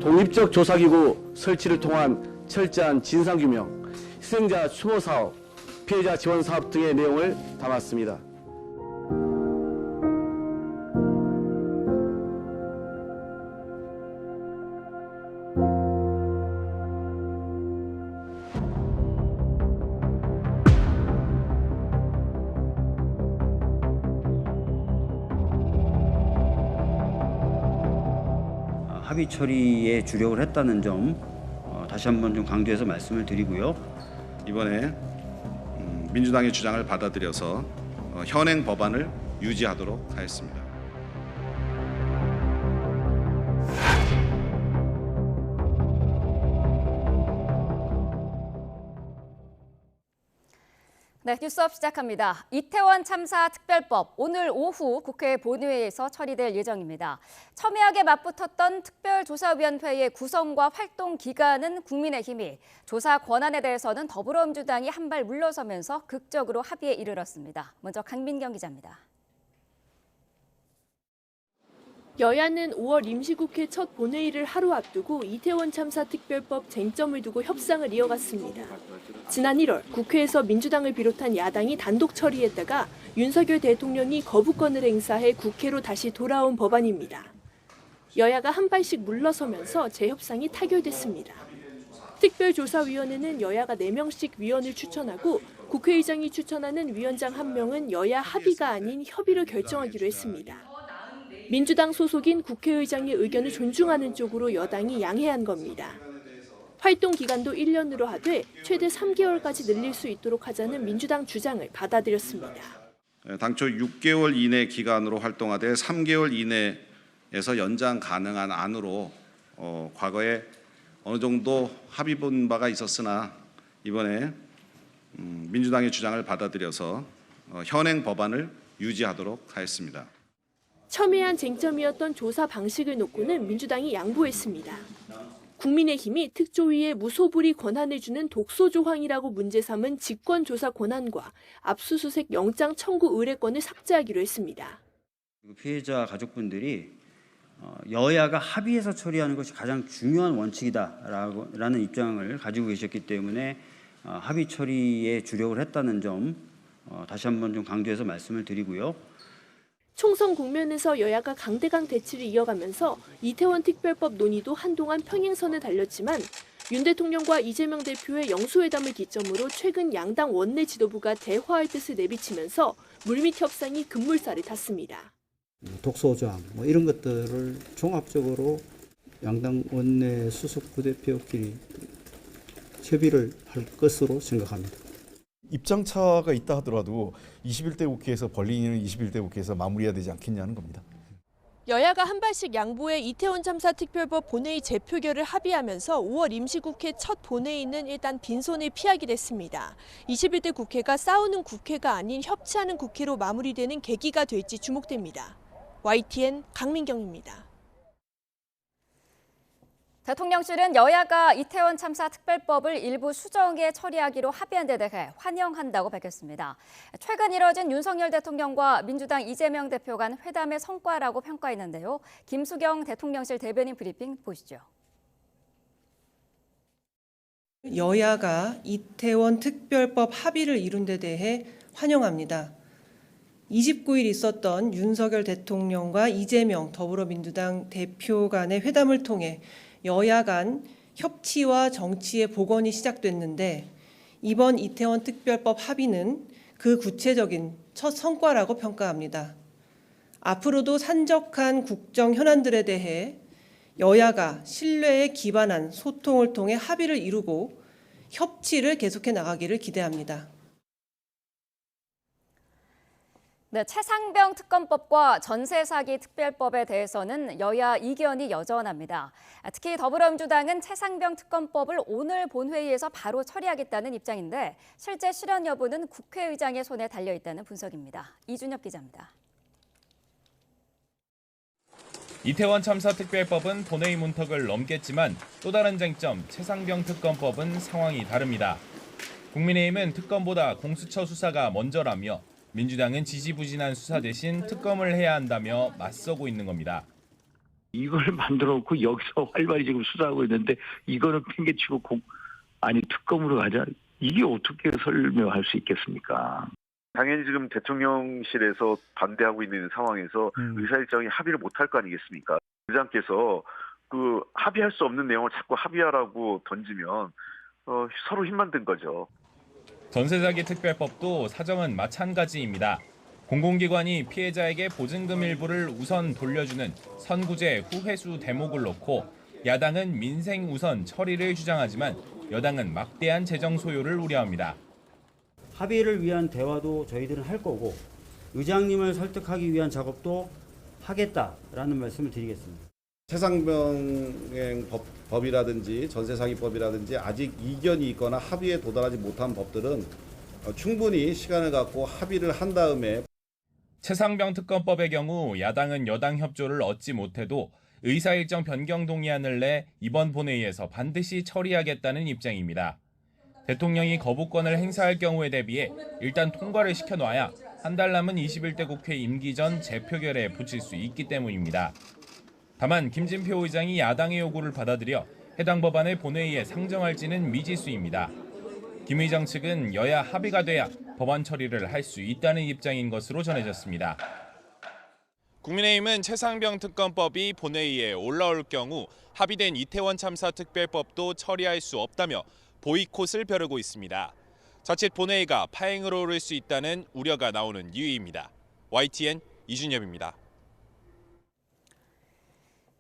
독립적 조사기구 설치를 통한 철저한 진상규명, 희생자 추모 사업, 피해자 지원 사업 등의 내용을 담았습니다. 합의 처리에 주력을 했다는 점 다시 한번 좀 강조해서 말씀을 드리고요. 이번에 민주당의 주장을 받아들여서 현행 법안을 유지하도록 하였습니다. 네, 뉴스업 시작합니다. 이태원 참사 특별법 오늘 오후 국회 본회의에서 처리될 예정입니다. 첨예하게 맞붙었던 특별조사위원회의 구성과 활동 기간은 국민의힘이, 조사 권한에 대해서는 더불어민주당이 한 발 물러서면서 극적으로 합의에 이르렀습니다. 먼저 강민경 기자입니다. 여야는 5월 임시국회 첫 본회의를 하루 앞두고 이태원 참사 특별법 쟁점을 두고 협상을 이어갔습니다. 지난 1월 국회에서 민주당을 비롯한 야당이 단독 처리했다가 윤석열 대통령이 거부권을 행사해 국회로 다시 돌아온 법안입니다. 여야가 한 발씩 물러서면서 재협상이 타결됐습니다. 특별조사위원회는 여야가 4명씩 위원을 추천하고 국회의장이 추천하는 위원장 1명은 여야 합의가 아닌 협의로 결정하기로 했습니다. 민주당 소속인 국회의장의 의견을 존중하는 쪽으로 여당이 양해한 겁니다. 활동 기간도 1년으로 하되 최대 3개월까지 늘릴 수 있도록 하자는 민주당 주장을 받아들였습니다. 당초 6개월 이내 기간으로 활동하되 3개월 이내에서 연장 가능한 안으로 과거에 어느 정도 합의 본 바가 있었으나 이번에 민주당의 주장을 받아들여서 현행 법안을 유지하도록 하였습니다. 첨예한 쟁점이었던 조사 방식을 놓고는 민주당이 양보했습니다. 국민의힘이 특조위에 무소불위 권한을 주는 독소 조항이라고 문제 삼은 직권조사 권한과 압수수색 영장 청구 의뢰권을 삭제하기로 했습니다. 피해자 가족분들이 여야가 합의해서 처리하는 것이 가장 중요한 원칙이다라는 입장을 가지고 계셨기 때문에 합의 처리에 주력을 했다는 점 다시 한번 좀 강조해서 말씀을 드리고요. 총선 국면에서 여야가 강대강 대치를 이어가면서 이태원 특별법 논의도 한동안 평행선을 달렸지만 윤 대통령과 이재명 대표의 영수회담을 기점으로 최근 양당 원내 지도부가 대화할 뜻을 내비치면서 물밑 협상이 급물살을 탔습니다. 독소조항 이런 것들을 종합적으로 양당 원내 수석 부대표끼리 협의를 할 것으로 생각합니다. 입장차가 있다 하더라도 21대 국회에서 벌리는 21대 국회에서 마무리해야 되지 않겠냐는 겁니다. 여야가 한 발씩 양보해 이태원 참사 특별법 본회의 재표결을 합의하면서 5월 임시국회 첫 본회의는 일단 빈손을 피하게 됐습니다. 21대 국회가 싸우는 국회가 아닌 협치하는 국회로 마무리되는 계기가 될지 주목됩니다. YTN 강민경입니다. 대통령실은 여야가 이태원 참사 특별법을 일부 수정에 처리하기로 합의한 데 대해 환영한다고 밝혔습니다. 최근 이뤄진 윤석열 대통령과 민주당 이재명 대표 간 회담의 성과라고 평가했는데요. 김수경 대통령실 대변인 브리핑 보시죠. 여야가 이태원 특별법 합의를 이룬 데 대해 환영합니다. 29일 있었던 윤석열 대통령과 이재명 더불어민주당 대표 간의 회담을 통해 여야 간 협치와 정치의 복원이 시작됐는데 이번 이태원 특별법 합의는 그 구체적인 첫 성과라고 평가합니다. 앞으로도 산적한 국정 현안들에 대해 여야가 신뢰에 기반한 소통을 통해 합의를 이루고 협치를 계속해 나가기를 기대합니다. 네, 최상병 특검법과 전세 사기 특별법에 대해서는 여야 이견이 여전합니다. 특히 더불어민주당은 최상병 특검법을 오늘 본회의에서 바로 처리하겠다는 입장인데 실제 실현 여부는 국회의장의 손에 달려 있다는 분석입니다. 이준엽 기자입니다. 이태원 참사 특별법은 본회의 문턱을 넘겠지만 또 다른 쟁점 최상병 특검법은 상황이 다릅니다. 국민의힘은 특검보다 공수처 수사가 먼저라며 민주당은 지지부진한 수사 대신 특검을 해야 한다며 맞서고 있는 겁니다. 이걸 만들어 놓고 여기서 활발히 지금 수사하고 있는데 이거는 팽개치고 특검으로 가자. 이게 어떻게 설명할 수 있겠습니까? 당연히 지금 대통령실에서 반대하고 있는 상황에서 의사일정이 합의를 못할 거 아니겠습니까? 의장께서 그 합의할 수 없는 내용을 자꾸 합의하라고 던지면 서로 힘만 든 거죠. 전세사기 특별법도 사정은 마찬가지입니다. 공공기관이 피해자에게 보증금 일부를 우선 돌려주는 선구제 후회수 대목을 놓고 야당은 민생 우선 처리를 주장하지만 여당은 막대한 재정 소요를 우려합니다. 합의를 위한 대화도 저희들은 할 거고 의장님을 설득하기 위한 작업도 하겠다라는 말씀을 드리겠습니다. 최상병행법이라든지 전세사기법이라든지 아직 이견이 있거나 합의에 도달하지 못한 법들은 충분히 시간을 갖고 합의를 한 다음에 최상병 특검법의 경우 야당은 여당 협조를 얻지 못해도 의사일정 변경 동의안을 내 이번 본회의에서 반드시 처리하겠다는 입장입니다. 대통령이 거부권을 행사할 경우에 대비해 일단 통과를 시켜놔야 한 달 남은 21대 국회 임기 전 재표결에 붙일 수 있기 때문입니다. 다만 김진표 의장이 야당의 요구를 받아들여 해당 법안을 본회의에 상정할지는 미지수입니다. 김 의장 측은 여야 합의가 돼야 법안 처리를 할 수 있다는 입장인 것으로 전해졌습니다. 국민의힘은 최상병 특검법이 본회의에 올라올 경우 합의된 이태원 참사 특별법도 처리할 수 없다며 보이콧을 벼르고 있습니다. 자칫 본회의가 파행으로 오를 수 있다는 우려가 나오는 이유입니다. YTN 이준엽입니다.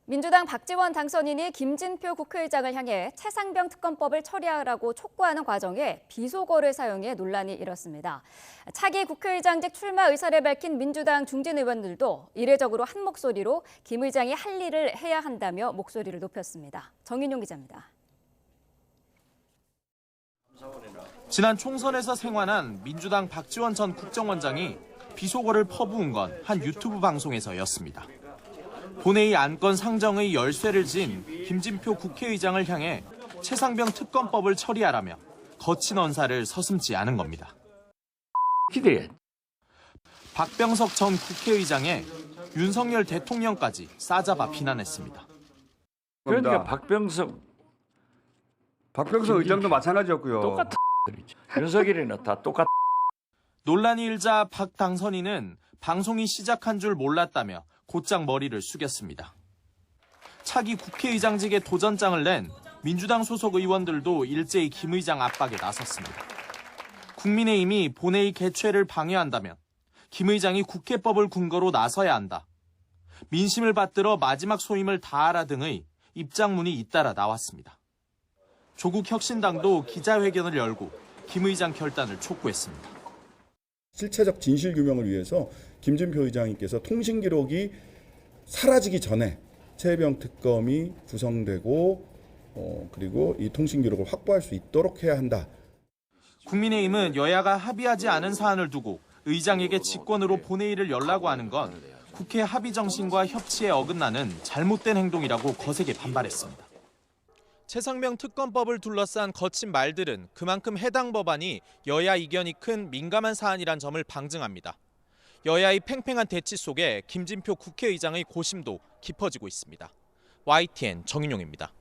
민주당 박지원 당선인이 김진표 국회의장을 향해 최상병 특검법을 처리하라고 촉구하는 과정에 비속어를 사용해 논란이 일었습니다. 차기 국회의장직 출마 의사를 밝힌 민주당 중진 의원들도 이례적으로 한 목소리로 김 의장이 할 일을 해야 한다며 목소리를 높였습니다. 정인용 기자입니다. 지난 총선에서 생환한 민주당 박지원 전 국정원장이 비속어를 퍼부은 건 한 유튜브 방송에서였습니다. 본회의 안건 상정의 열쇠를 진 김진표 국회의장을 향해 최상병 특검법을 처리하라며 거친 언사를 서슴지 않은 겁니다. 기대해. 박병석 전 국회의장의 윤석열 대통령까지 싸잡아 비난했습니다. 그러니까 박병석 의장도 마찬가지였고요. 똑같은 윤석열이는 다 똑같. 논란이 일자 박 당선인은 방송이 시작한 줄 몰랐다며 곧장 머리를 숙였습니다. 차기 국회의장직에 도전장을 낸 민주당 소속 의원들도 일제히 김 의장 압박에 나섰습니다. 국민의힘이 본회의 개최를 방해한다면 김 의장이 국회법을 근거로 나서야 한다. 민심을 받들어 마지막 소임을 다하라 등의 입장문이 잇따라 나왔습니다. 조국 혁신당도 기자회견을 열고 김 의장 결단을 촉구했습니다. 실체적 진실 규명을 위해서 김진표 의장님께서 통신 기록이 사라지기 전에 최병 특검이 구성되고 그리고 이 통신 기록을 확보할 수 있도록 해야 한다. 국민의힘은 여야가 합의하지 않은 사안을 두고 의장에게 직권으로 본회의를 열라고 하는 건 국회 합의 정신과 협치에 어긋나는 잘못된 행동이라고 거세게 반발했습니다. 최상병 특검법을 둘러싼 거친 말들은 그만큼 해당 법안이 여야 이견이 큰 민감한 사안이란 점을 방증합니다. 여야의 팽팽한 대치 속에 김진표 국회의장의 고심도 깊어지고 있습니다. YTN 정인용입니다.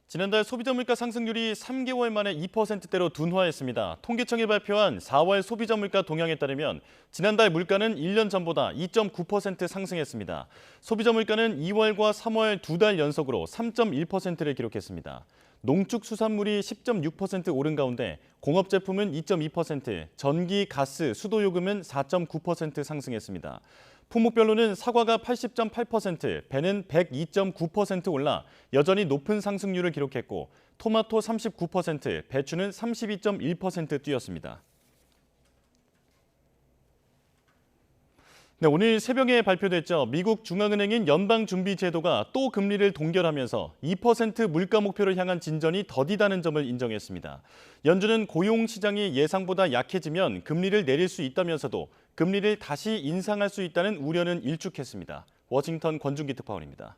지난달 소비자 물가 상승률이 3개월 만에 2%대로 둔화했습니다. 통계청이 발표한 4월 소비자 물가 동향에 따르면 지난달 물가는 1년 전보다 2.9% 상승했습니다. 소비자 물가는 2월과 3월 두 달 연속으로 3.1%를 기록했습니다. 농축수산물이 10.6% 오른 가운데 공업제품은 2.2%, 전기, 가스, 수도요금은 4.9% 상승했습니다. 품목별로는 사과가 80.8%, 배는 102.9% 올라 여전히 높은 상승률을 기록했고 토마토 39%, 배추는 32.1% 뛰었습니다. 네, 오늘 새벽에 발표됐죠. 미국 중앙은행인 연방준비제도가 또 금리를 동결하면서 2% 물가 목표를 향한 진전이 더디다는 점을 인정했습니다. 연준은 고용시장이 예상보다 약해지면 금리를 내릴 수 있다면서도 금리를 다시 인상할 수 있다는 우려는 일축했습니다. 워싱턴 권준기 특파원입니다.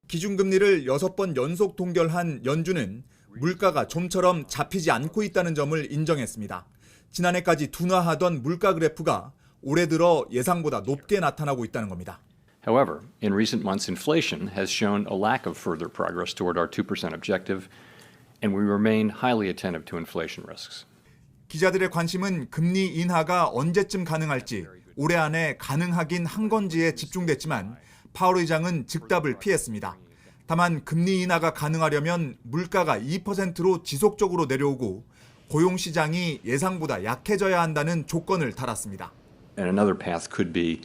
기준금리를 6번 연속 동결한 연준은 물가가 좀처럼 잡히지 않고 있다는 점을 인정했습니다. 지난해까지 둔화하던 물가 그래프가 올해 들어 예상보다 높게 나타나고 있다는 겁니다. However, in recent months, inflation has shown a lack of further progress toward our 2% objective, and we remain highly attentive to inflation risks. 기자들의 관심은 금리 인하가 언제쯤 가능할지 올해 안에 가능하긴 한 건지에 집중됐지만 파월 의장은 즉답을 피했습니다. 다만 금리 인하가 가능하려면 물가가 2%로 지속적으로 내려오고 고용 시장이 예상보다 약해져야 한다는 조건을 달았습니다. And another path could be,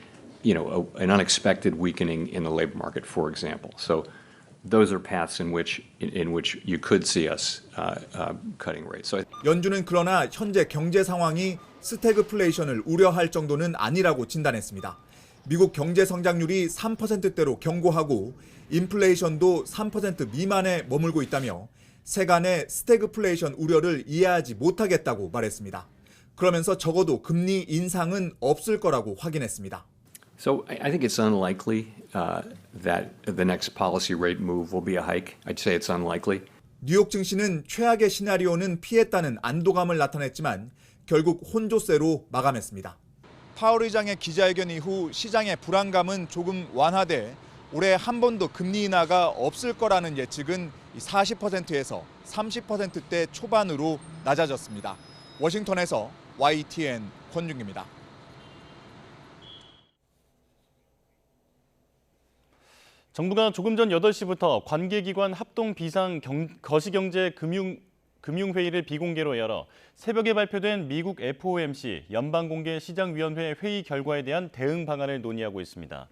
an unexpected weakening in the labor market, for example. So those are paths in which you could see us cutting rates. So 연준은 그러나 현재 경제 상황이 스태그플레이션을 우려할 정도는 아니라고 진단했습니다. 미국 경제 성장률이 3%대로 견고하고 인플레이션도 3% 미만에 머물고 있다며 세간의 스태그플레이션 우려를 이해하지 못하겠다고 말했습니다. 그러면서 적어도 금리 인상은 없을 거라고 확인했습니다. So I think it's unlikely that the next policy rate move will be a hike. I'd say it's unlikely. 뉴욕 증시는 최악의 시나리오는 피했다는 안도감을 나타냈지만 결국 혼조세로 마감했습니다. 파월 의장의 기자회견 이후 시장의 불안감은 조금 완화돼 올해 한 번도 금리 인하가 없을 거라는 예측은 40%에서 30%대 초반으로 낮아졌습니다. 워싱턴에서 YTN 권준기입니다. 정부가 조금 전 8시부터 관계기관 합동 비상 거시경제 금융회의를 비공개로 열어 새벽에 발표된 미국 FOMC 연방공개시장위원회 회의 결과에 대한 대응 방안을 논의하고 있습니다.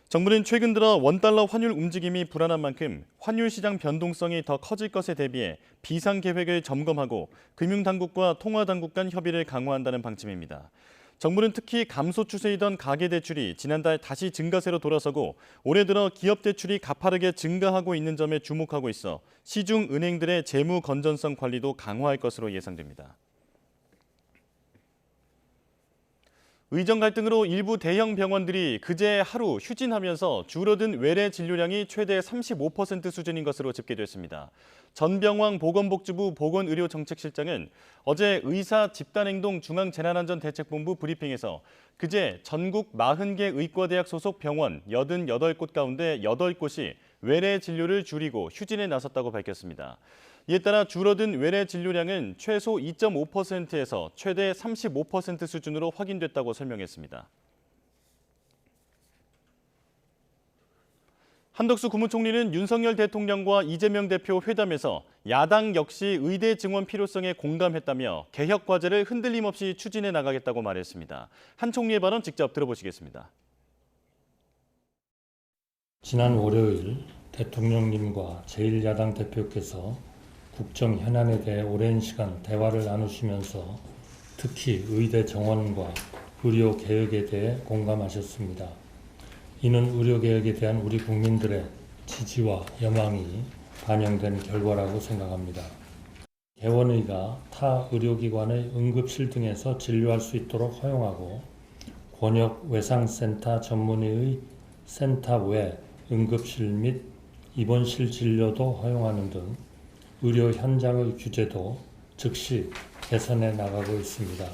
정부는 최근 들어 원달러 환율 움직임이 불안한 만큼 환율 시장 변동성이 더 커질 것에 대비해 비상계획을 점검하고 금융당국과 통화당국 간 협의를 강화한다는 방침입니다. 정부는 특히 감소 추세이던 가계대출이 지난달 다시 증가세로 돌아서고 올해 들어 기업 대출이 가파르게 증가하고 있는 점에 주목하고 있어 시중 은행들의 재무 건전성 관리도 강화할 것으로 예상됩니다. 의정 갈등으로 일부 대형 병원들이 그제 하루 휴진하면서 줄어든 외래 진료량이 최대 35% 수준인 것으로 집계됐습니다. 전병왕 보건복지부 보건의료정책실장은 어제 의사 집단행동 중앙재난안전대책본부 브리핑에서 그제 전국 40개 의과대학 소속 병원 88곳 가운데 8곳이 외래 진료를 줄이고 휴진에 나섰다고 밝혔습니다. 이에 따라 줄어든 외래 진료량은 최소 2.5%에서 최대 35% 수준으로 확인됐다고 설명했습니다. 한덕수 국무총리는 윤석열 대통령과 이재명 대표 회담에서 야당 역시 의대 증원 필요성에 공감했다며 개혁 과제를 흔들림 없이 추진해 나가겠다고 말했습니다. 한 총리의 발언 직접 들어보시겠습니다. 지난 월요일 대통령님과 제1야당 대표께서 국정 현안에 대해 오랜 시간 대화를 나누시면서 특히 의대 정원과 의료 개혁에 대해 공감하셨습니다. 이는 의료 개혁에 대한 우리 국민들의 지지와 염원이 반영된 결과라고 생각합니다. 개원의가 타 의료기관의 응급실 등에서 진료할 수 있도록 허용하고 권역 외상센터 전문의의 센터 외 응급실 및 입원실 진료도 허용하는 등 의료 현장의 규제도 즉시 개선해 나가고 있습니다.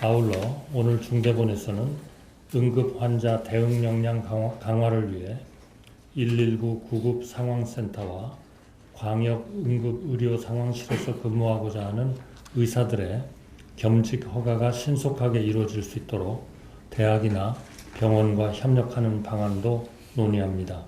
아울러 오늘 중대본에서는 응급 환자 대응 역량 강화를 위해 119 구급 상황센터와 광역 응급 의료 상황실에서 근무하고자 하는 의사들의 겸직 허가가 신속하게 이루어질 수 있도록 대학이나 병원과 협력하는 방안도 논의합니다.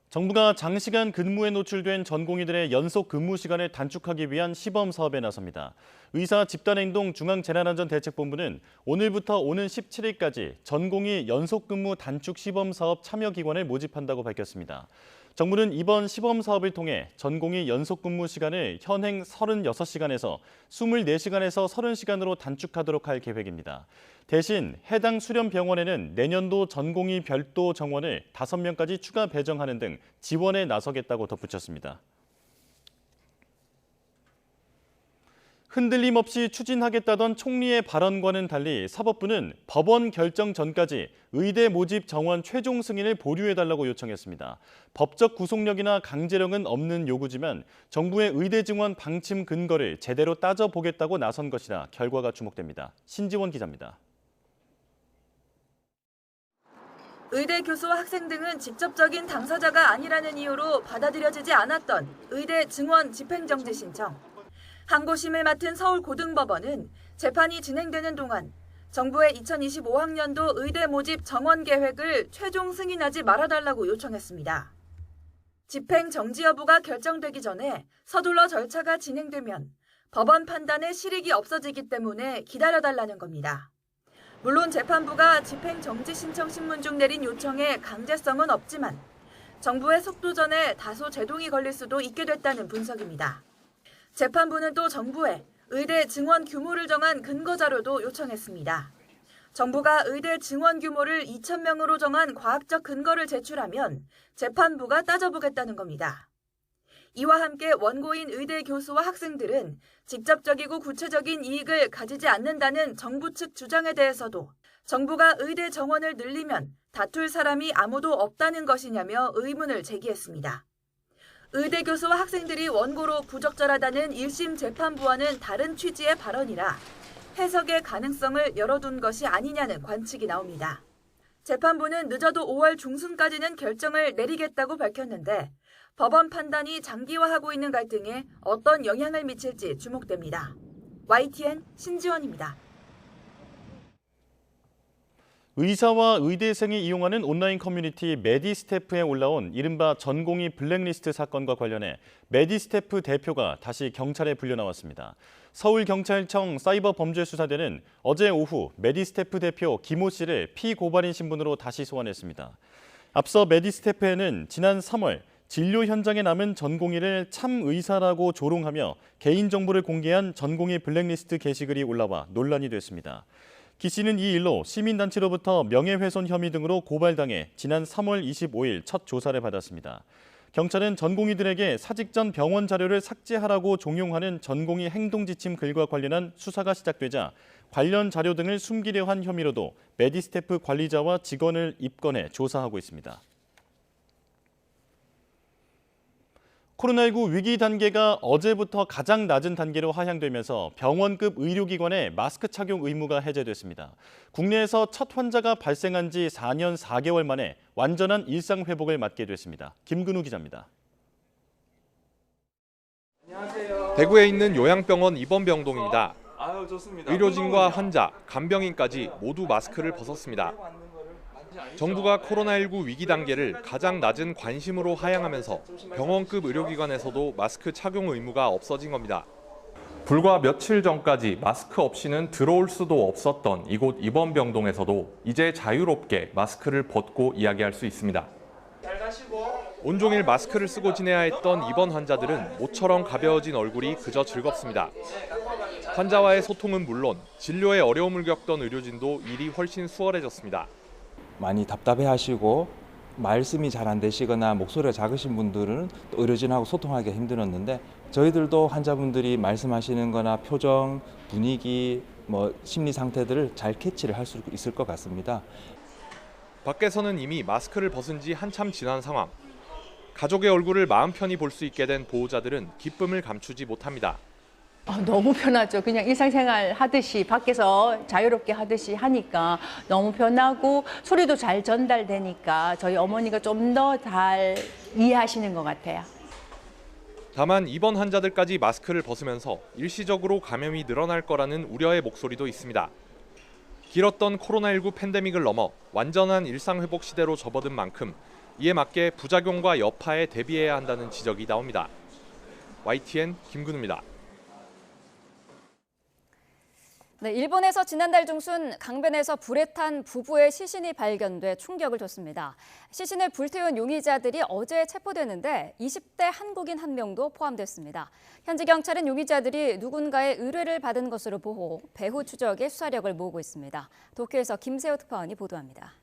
정부가 장시간 근무에 노출된 전공의들의 연속 근무 시간을 단축하기 위한 시범 사업에 나섭니다. 의사 집단행동 중앙재난안전대책본부는 오늘부터 오는 17일까지 전공의 연속 근무 단축 시범 사업 참여 기관을 모집한다고 밝혔습니다. 정부는 이번 시범 사업을 통해 전공의 연속 근무 시간을 현행 36시간에서 24시간에서 30시간으로 단축하도록 할 계획입니다. 대신 해당 수련 병원에는 내년도 전공의 별도 정원을 5명까지 추가 배정하는 등 지원에 나서겠다고 덧붙였습니다. 흔들림 없이 추진하겠다던 총리의 발언과는 달리 사법부는 법원 결정 전까지 의대 모집 정원 최종 승인을 보류해달라고 요청했습니다. 법적 구속력이나 강제력은 없는 요구지만 정부의 의대 증원 방침 근거를 제대로 따져보겠다고 나선 것이라 결과가 주목됩니다. 신지원 기자입니다. 의대 교수와 학생 등은 직접적인 당사자가 아니라는 이유로 받아들여지지 않았던 의대 증원 집행정지 신청. 항고심을 맡은 서울고등법원은 재판이 진행되는 동안 정부의 2025학년도 의대 모집 정원 계획을 최종 승인하지 말아달라고 요청했습니다. 집행정지 여부가 결정되기 전에 서둘러 절차가 진행되면 법원 판단에 실익이 없어지기 때문에 기다려달라는 겁니다. 물론 재판부가 집행정지 신청 신문 중 내린 요청에 강제성은 없지만 정부의 속도전에 다소 제동이 걸릴 수도 있게 됐다는 분석입니다. 재판부는 또 정부에 의대 증원 규모를 정한 근거 자료도 요청했습니다. 정부가 의대 증원 규모를 2,000명으로 정한 과학적 근거를 제출하면 재판부가 따져보겠다는 겁니다. 이와 함께 원고인 의대 교수와 학생들은 직접적이고 구체적인 이익을 가지지 않는다는 정부 측 주장에 대해서도 정부가 의대 정원을 늘리면 다툴 사람이 아무도 없다는 것이냐며 의문을 제기했습니다. 의대 교수와 학생들이 원고로 부적절하다는 1심 재판부와는 다른 취지의 발언이라 해석의 가능성을 열어둔 것이 아니냐는 관측이 나옵니다. 재판부는 늦어도 5월 중순까지는 결정을 내리겠다고 밝혔는데 법원 판단이 장기화하고 있는 갈등에 어떤 영향을 미칠지 주목됩니다. YTN 신지원입니다. 의사와 의대생이 이용하는 온라인 커뮤니티 메디스태프에 올라온 이른바 전공의 블랙리스트 사건과 관련해 메디스태프 대표가 다시 경찰에 불려나왔습니다. 서울경찰청 사이버범죄수사대는 어제 오후 메디스태프 대표 김모 씨를 피고발인 신분으로 다시 소환했습니다. 앞서 메디스태프에는 지난 3월 진료 현장에 남은 전공의를 참의사라고 조롱하며 개인정보를 공개한 전공의 블랙리스트 게시글이 올라와 논란이 됐습니다. 기 씨는 이 일로 시민단체로부터 명예훼손 혐의 등으로 고발당해 지난 3월 25일 첫 조사를 받았습니다. 경찰은 전공의들에게 사직 전 병원 자료를 삭제하라고 종용하는 전공의 행동지침 글과 관련한 수사가 시작되자 관련 자료 등을 숨기려 한 혐의로도 메디스태프 관리자와 직원을 입건해 조사하고 있습니다. 코로나19 위기 단계가 어제부터 가장 낮은 단계로 하향되면서 병원급 의료기관의 마스크 착용 의무가 해제됐습니다. 국내에서 첫 환자가 발생한 지 4년 4개월 만에 완전한 일상 회복을 맞게 됐습니다. 김근우 기자입니다. 안녕하세요. 대구에 있는 요양병원 입원병동입니다. 의료진과 환자, 간병인까지 모두 마스크를 벗었습니다. 정부가 코로나19 위기 단계를 가장 낮은 관심으로 하향하면서 병원급 의료기관에서도 마스크 착용 의무가 없어진 겁니다. 불과 며칠 전까지 마스크 없이는 들어올 수도 없었던 이곳 입원병동에서도 이제 자유롭게 마스크를 벗고 이야기할 수 있습니다. 온종일 마스크를 쓰고 지내야 했던 입원 환자들은 모처럼 가벼워진 얼굴이 그저 즐겁습니다. 환자와의 소통은 물론 진료에 어려움을 겪던 의료진도 일이 훨씬 수월해졌습니다. 많이 답답해하시고 말씀이 잘 안 되시거나 목소리가 작으신 분들은 의료진하고 소통하기가 힘들었는데 저희들도 환자분들이 말씀하시는 거나 표정, 분위기, 심리 상태들을 잘 캐치를 할 수 있을 것 같습니다. 밖에서는 이미 마스크를 벗은 지 한참 지난 상황. 가족의 얼굴을 마음 편히 볼 수 있게 된 보호자들은 기쁨을 감추지 못합니다. 너무 편하죠. 그냥 일상생활 하듯이 밖에서 자유롭게 하듯이 하니까 너무 편하고 소리도 잘 전달되니까 저희 어머니가 좀 더 잘 이해하시는 것 같아요. 다만 입원 환자들까지 마스크를 벗으면서 일시적으로 감염이 늘어날 거라는 우려의 목소리도 있습니다. 길었던 코로나19 팬데믹을 넘어 완전한 일상 회복 시대로 접어든 만큼 이에 맞게 부작용과 여파에 대비해야 한다는 지적이 나옵니다. YTN 김근우입니다. 네, 일본에서 지난달 중순 강변에서 불에 탄 부부의 시신이 발견돼 충격을 줬습니다. 시신을 불태운 용의자들이 어제 체포됐는데 20대 한국인 한 명도 포함됐습니다. 현지 경찰은 용의자들이 누군가의 의뢰를 받은 것으로 보고 배후 추적에 수사력을 모으고 있습니다. 도쿄에서 김세호 특파원이 보도합니다.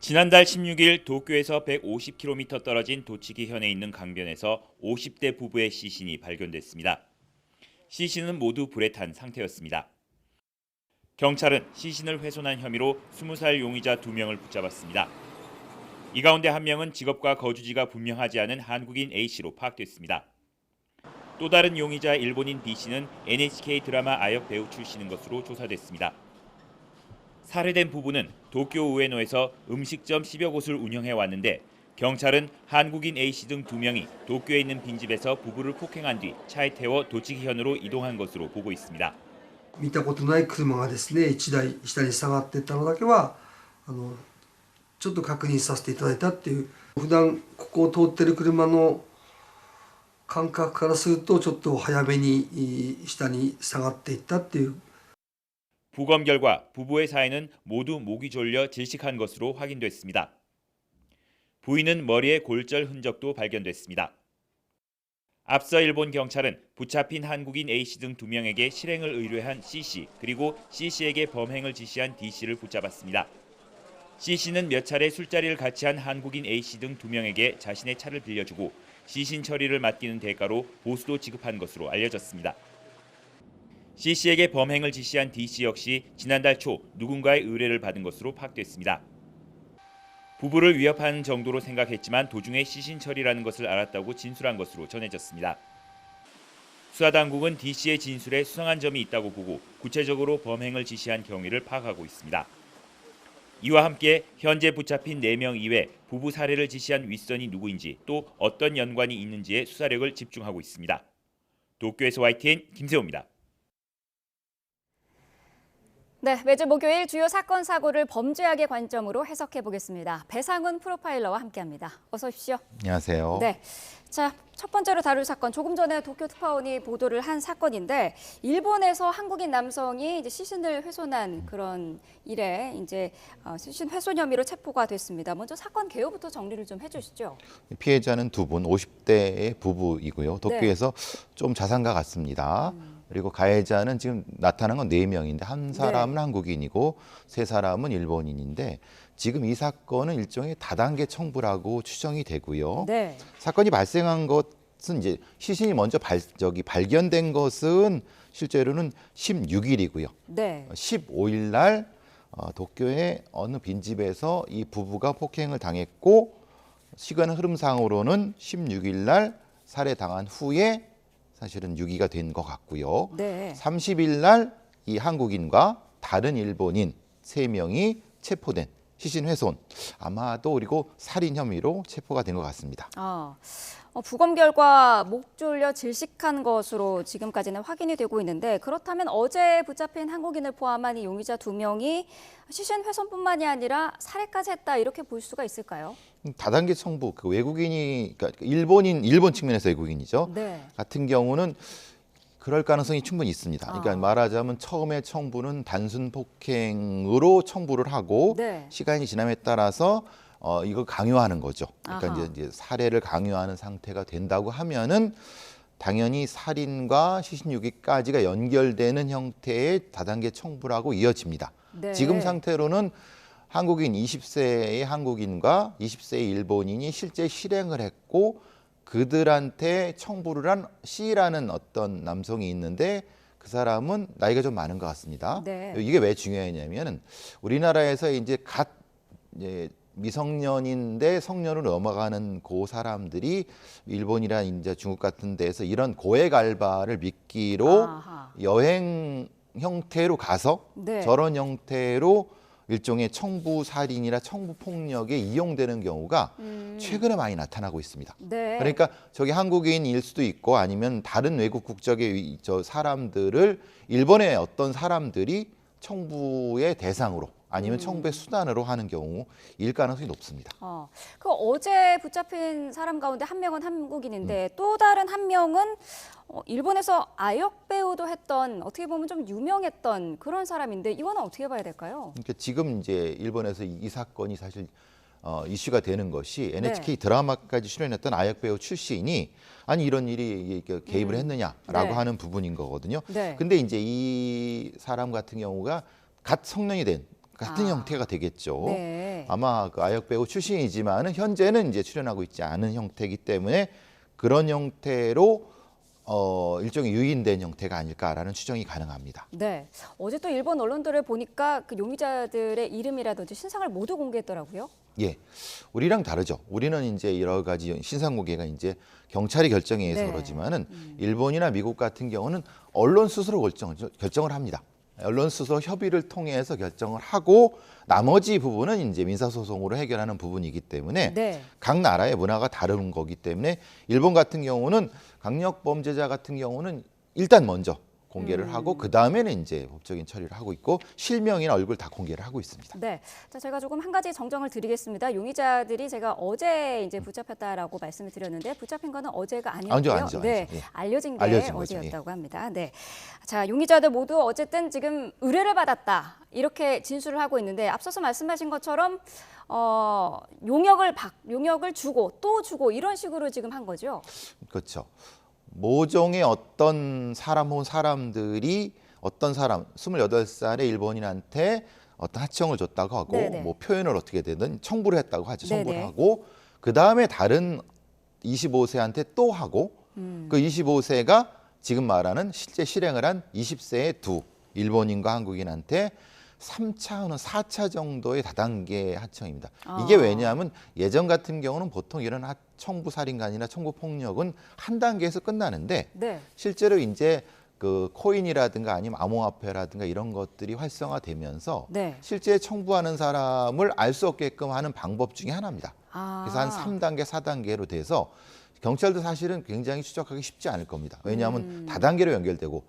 지난달 16일 도쿄에서 150km 떨어진 도치기현에 있는 강변에서 50대 부부의 시신이 발견됐습니다. 시신은 모두 불에 탄 상태였습니다. 경찰은 시신을 훼손한 혐의로 20살 용의자 2명을 붙잡았습니다. 이 가운데 한 명은 직업과 거주지가 분명하지 않은 한국인 A씨로 파악됐습니다. 또 다른 용의자 일본인 B씨는 NHK 드라마 아역 배우 출신인 것으로 조사됐습니다. 살해된 부부는 도쿄 우에노에서 음식점 10여 곳을 운영해 왔는데 경찰은 한국인 A씨 등 2명이 도쿄에 있는 빈집에서 부부를 폭행한 뒤 차에 태워 도치기현으로 이동한 것으로 보고 있습니다. 見たことない車がですね、1台下に下がっていったのだけはちょっと確認させていただいたっていう、普段ここを通ってる車の感覚からするとちょっと早めに下に下がっていったっていう。 부검 결과 부부의 사인은 모두 목이 졸려 질식한 것으로 확인됐습니다. 부인은 머리에 골절 흔적도 발견됐습니다. 앞서 일본 경찰은 붙잡힌 한국인 A씨 등 2명에게 실행을 의뢰한 C씨 그리고 C씨에게 범행을 지시한 D씨를 붙잡았습니다. C씨는 몇 차례 술자리를 같이 한 한국인 A씨 등 2명에게 자신의 차를 빌려주고 시신 처리를 맡기는 대가로 보수도 지급한 것으로 알려졌습니다. C씨에게 범행을 지시한 D씨 역시 지난달 초 누군가의 의뢰를 받은 것으로 파악됐습니다. 부부를 위협하는 정도로 생각했지만 도중에 시신 처리라는 것을 알았다고 진술한 것으로 전해졌습니다. 수사당국은 D씨의 진술에 수상한 점이 있다고 보고 구체적으로 범행을 지시한 경위를 파악하고 있습니다. 이와 함께 현재 붙잡힌 4명 이외 부부 살해를 지시한 윗선이 누구인지 또 어떤 연관이 있는지에 수사력을 집중하고 있습니다. 도쿄에서 YTN 김세호입니다. 네, 매주 목요일 주요 사건 사고를 범죄학의 관점으로 해석해 보겠습니다. 배상훈 프로파일러와 함께합니다. 어서 오십시오. 안녕하세요. 네, 자, 첫 번째로 다룰 사건, 조금 전에 도쿄 특파원이 보도를 한 사건인데 일본에서 한국인 남성이 이제 시신을 훼손한 그런 일에 이제 시신 훼손 혐의로 체포가 됐습니다. 먼저 사건 개요부터 정리를 좀 해주시죠. 피해자는 2분, 50대의 부부이고요. 도쿄에서 좀 자산가 같습니다. 그리고 가해자는 지금 나타난 건 4명인데 한 사람은 한국인이고 3사람은 일본인인데 지금 이 사건은 일종의 다단계 청부라고 추정이 되고요. 네. 사건이 발생한 것은 이제 시신이 먼저 발견된 것은 실제로는 16일이고요. 네. 15일 날 도쿄의 어느 빈집에서 이 부부가 폭행을 당했고 시간 흐름상으로는 16일 날 살해당한 후에 사실은 유기가 된 것 같고요. 네. 30일 날 이 한국인과 다른 일본인 3명이 체포된 시신 훼손, 아마도 그리고 살인 혐의로 체포가 된 것 같습니다. 부검 결과 목 졸려 질식한 것으로 지금까지는 확인이 되고 있는데 그렇다면 어제 붙잡힌 한국인을 포함한 이 용의자 2명이 시신 훼손뿐만이 아니라 살해까지 했다 이렇게 볼 수가 있을까요? 다단계 청부, 그 외국인이 그러니까 일본 측면에서 외국인이죠. 네. 같은 경우는 그럴 가능성이 충분히 있습니다. 그러니까 말하자면 처음에 청부는 단순 폭행으로 청부를 하고 네. 시간이 지남에 따라서 이걸 강요하는 거죠. 그러니까 이제 살해를 강요하는 상태가 된다고 하면은 당연히 살인과 시신유기까지가 연결되는 형태의 다단계 청부라고 이어집니다. 네. 지금 상태로는 한국인 20세의 한국인과 20세의 일본인이 실제 실행을 했고 그들한테 청부를 한 C라는 어떤 남성이 있는데 그 사람은 나이가 좀 많은 것 같습니다. 네. 이게 왜 중요하냐면은 우리나라에서 이제 미성년인데 성년으로 넘어가는 그 사람들이 일본이나 이제 중국 같은 데서 이런 고액 알바를 미끼로 여행 형태로 가서 네. 저런 형태로 일종의 청부 살인이나 청부 폭력에 이용되는 경우가 최근에 많이 나타나고 있습니다. 네. 그러니까 저기 한국인일 수도 있고 아니면 다른 외국 국적의 사람들을 일본의 어떤 사람들이 청부의 대상으로 아니면 청부의 수단으로 하는 경우일 가능성이 높습니다. 그 어제 붙잡힌 사람 가운데 한 명은 한국인인데 또 다른 한 명은 일본에서 아역 배우도 했던 어떻게 보면 좀 유명했던 그런 사람인데 이거는 어떻게 봐야 될까요? 그러니까 지금 이제 일본에서 이 사건이 사실 이슈가 되는 것이 NHK 네. 드라마까지 출연했던 아역 배우 출신이 아니 이런 일이 개입을 했느냐라고 네. 하는 부분인 거거든요. 네. 근데 이제 이 사람 같은 경우가 갓 성년이 된 같은 형태가 되겠죠. 네. 네. 아마 그 아역 배우 출신이지만은 현재는 이제 출연하고 있지 않은 형태이기 때문에 그런 형태로 일종의 유인된 형태가 아닐까라는 추정이 가능합니다. 네. 어제 또 일본 언론들을 보니까 그 용의자들의 이름이라든지 신상을 모두 공개했더라고요. 예, 우리랑 다르죠. 우리는 이제 여러 가지 신상 공개가 이제 경찰이 결정에 의해서 네. 그러지만은 일본이나 미국 같은 경우는 언론 스스로 결정을 합니다. 언론 스스로 협의를 통해서 결정을 하고 나머지 부분은 이제 민사소송으로 해결하는 부분이기 때문에 네. 각 나라의 문화가 다른 거기 때문에 일본 같은 경우는 강력 범죄자 같은 경우는 일단 먼저 공개를 하고 그 다음에는 이제 법적인 처리를 하고 있고 실명이나 얼굴 다 공개를 하고 있습니다. 네, 자 제가 조금 한 가지 정정을 드리겠습니다. 용의자들이 제가 어제 이제 붙잡혔다라고 말씀을 드렸는데 붙잡힌 거는 어제가 아니었고요. 아니죠. 네, 예. 알려진 게 알려진 거죠. 어제였다고 합니다. 네, 자 용의자들 모두 어쨌든 지금 의뢰를 받았다 이렇게 진술을 하고 있는데 앞서서 말씀하신 것처럼 용역을 주고 또 주고 이런 식으로 지금 한 거죠. 그렇죠. 모종의 어떤 사람 혹은 사람들이 어떤 사람 28살의 일본인한테 어떤 하청을 줬다고 하고 네네. 뭐 표현을 어떻게 되든 청부를 했다고 하죠. 청부를 네네. 하고 그 다음에 다른 25세한테 또 하고 그 25세가 지금 말하는 실제 실행을 한 20세의 두 일본인과 한국인한테 3차 혹은 4차 정도의 다단계 하청입니다. 이게 왜냐하면 예전 같은 경우는 보통 이런 청부 살인간이나 청부 폭력은 한 단계에서 끝나는데 네. 실제로 이제 그 코인이라든가 아니면 암호화폐라든가 이런 것들이 활성화되면서 네. 실제 청부하는 사람을 알 수 없게끔 하는 방법 중에 하나입니다. 아. 그래서 한 3단계, 4단계로 돼서 경찰도 사실은 굉장히 추적하기 쉽지 않을 겁니다. 왜냐하면 다단계로 연결되고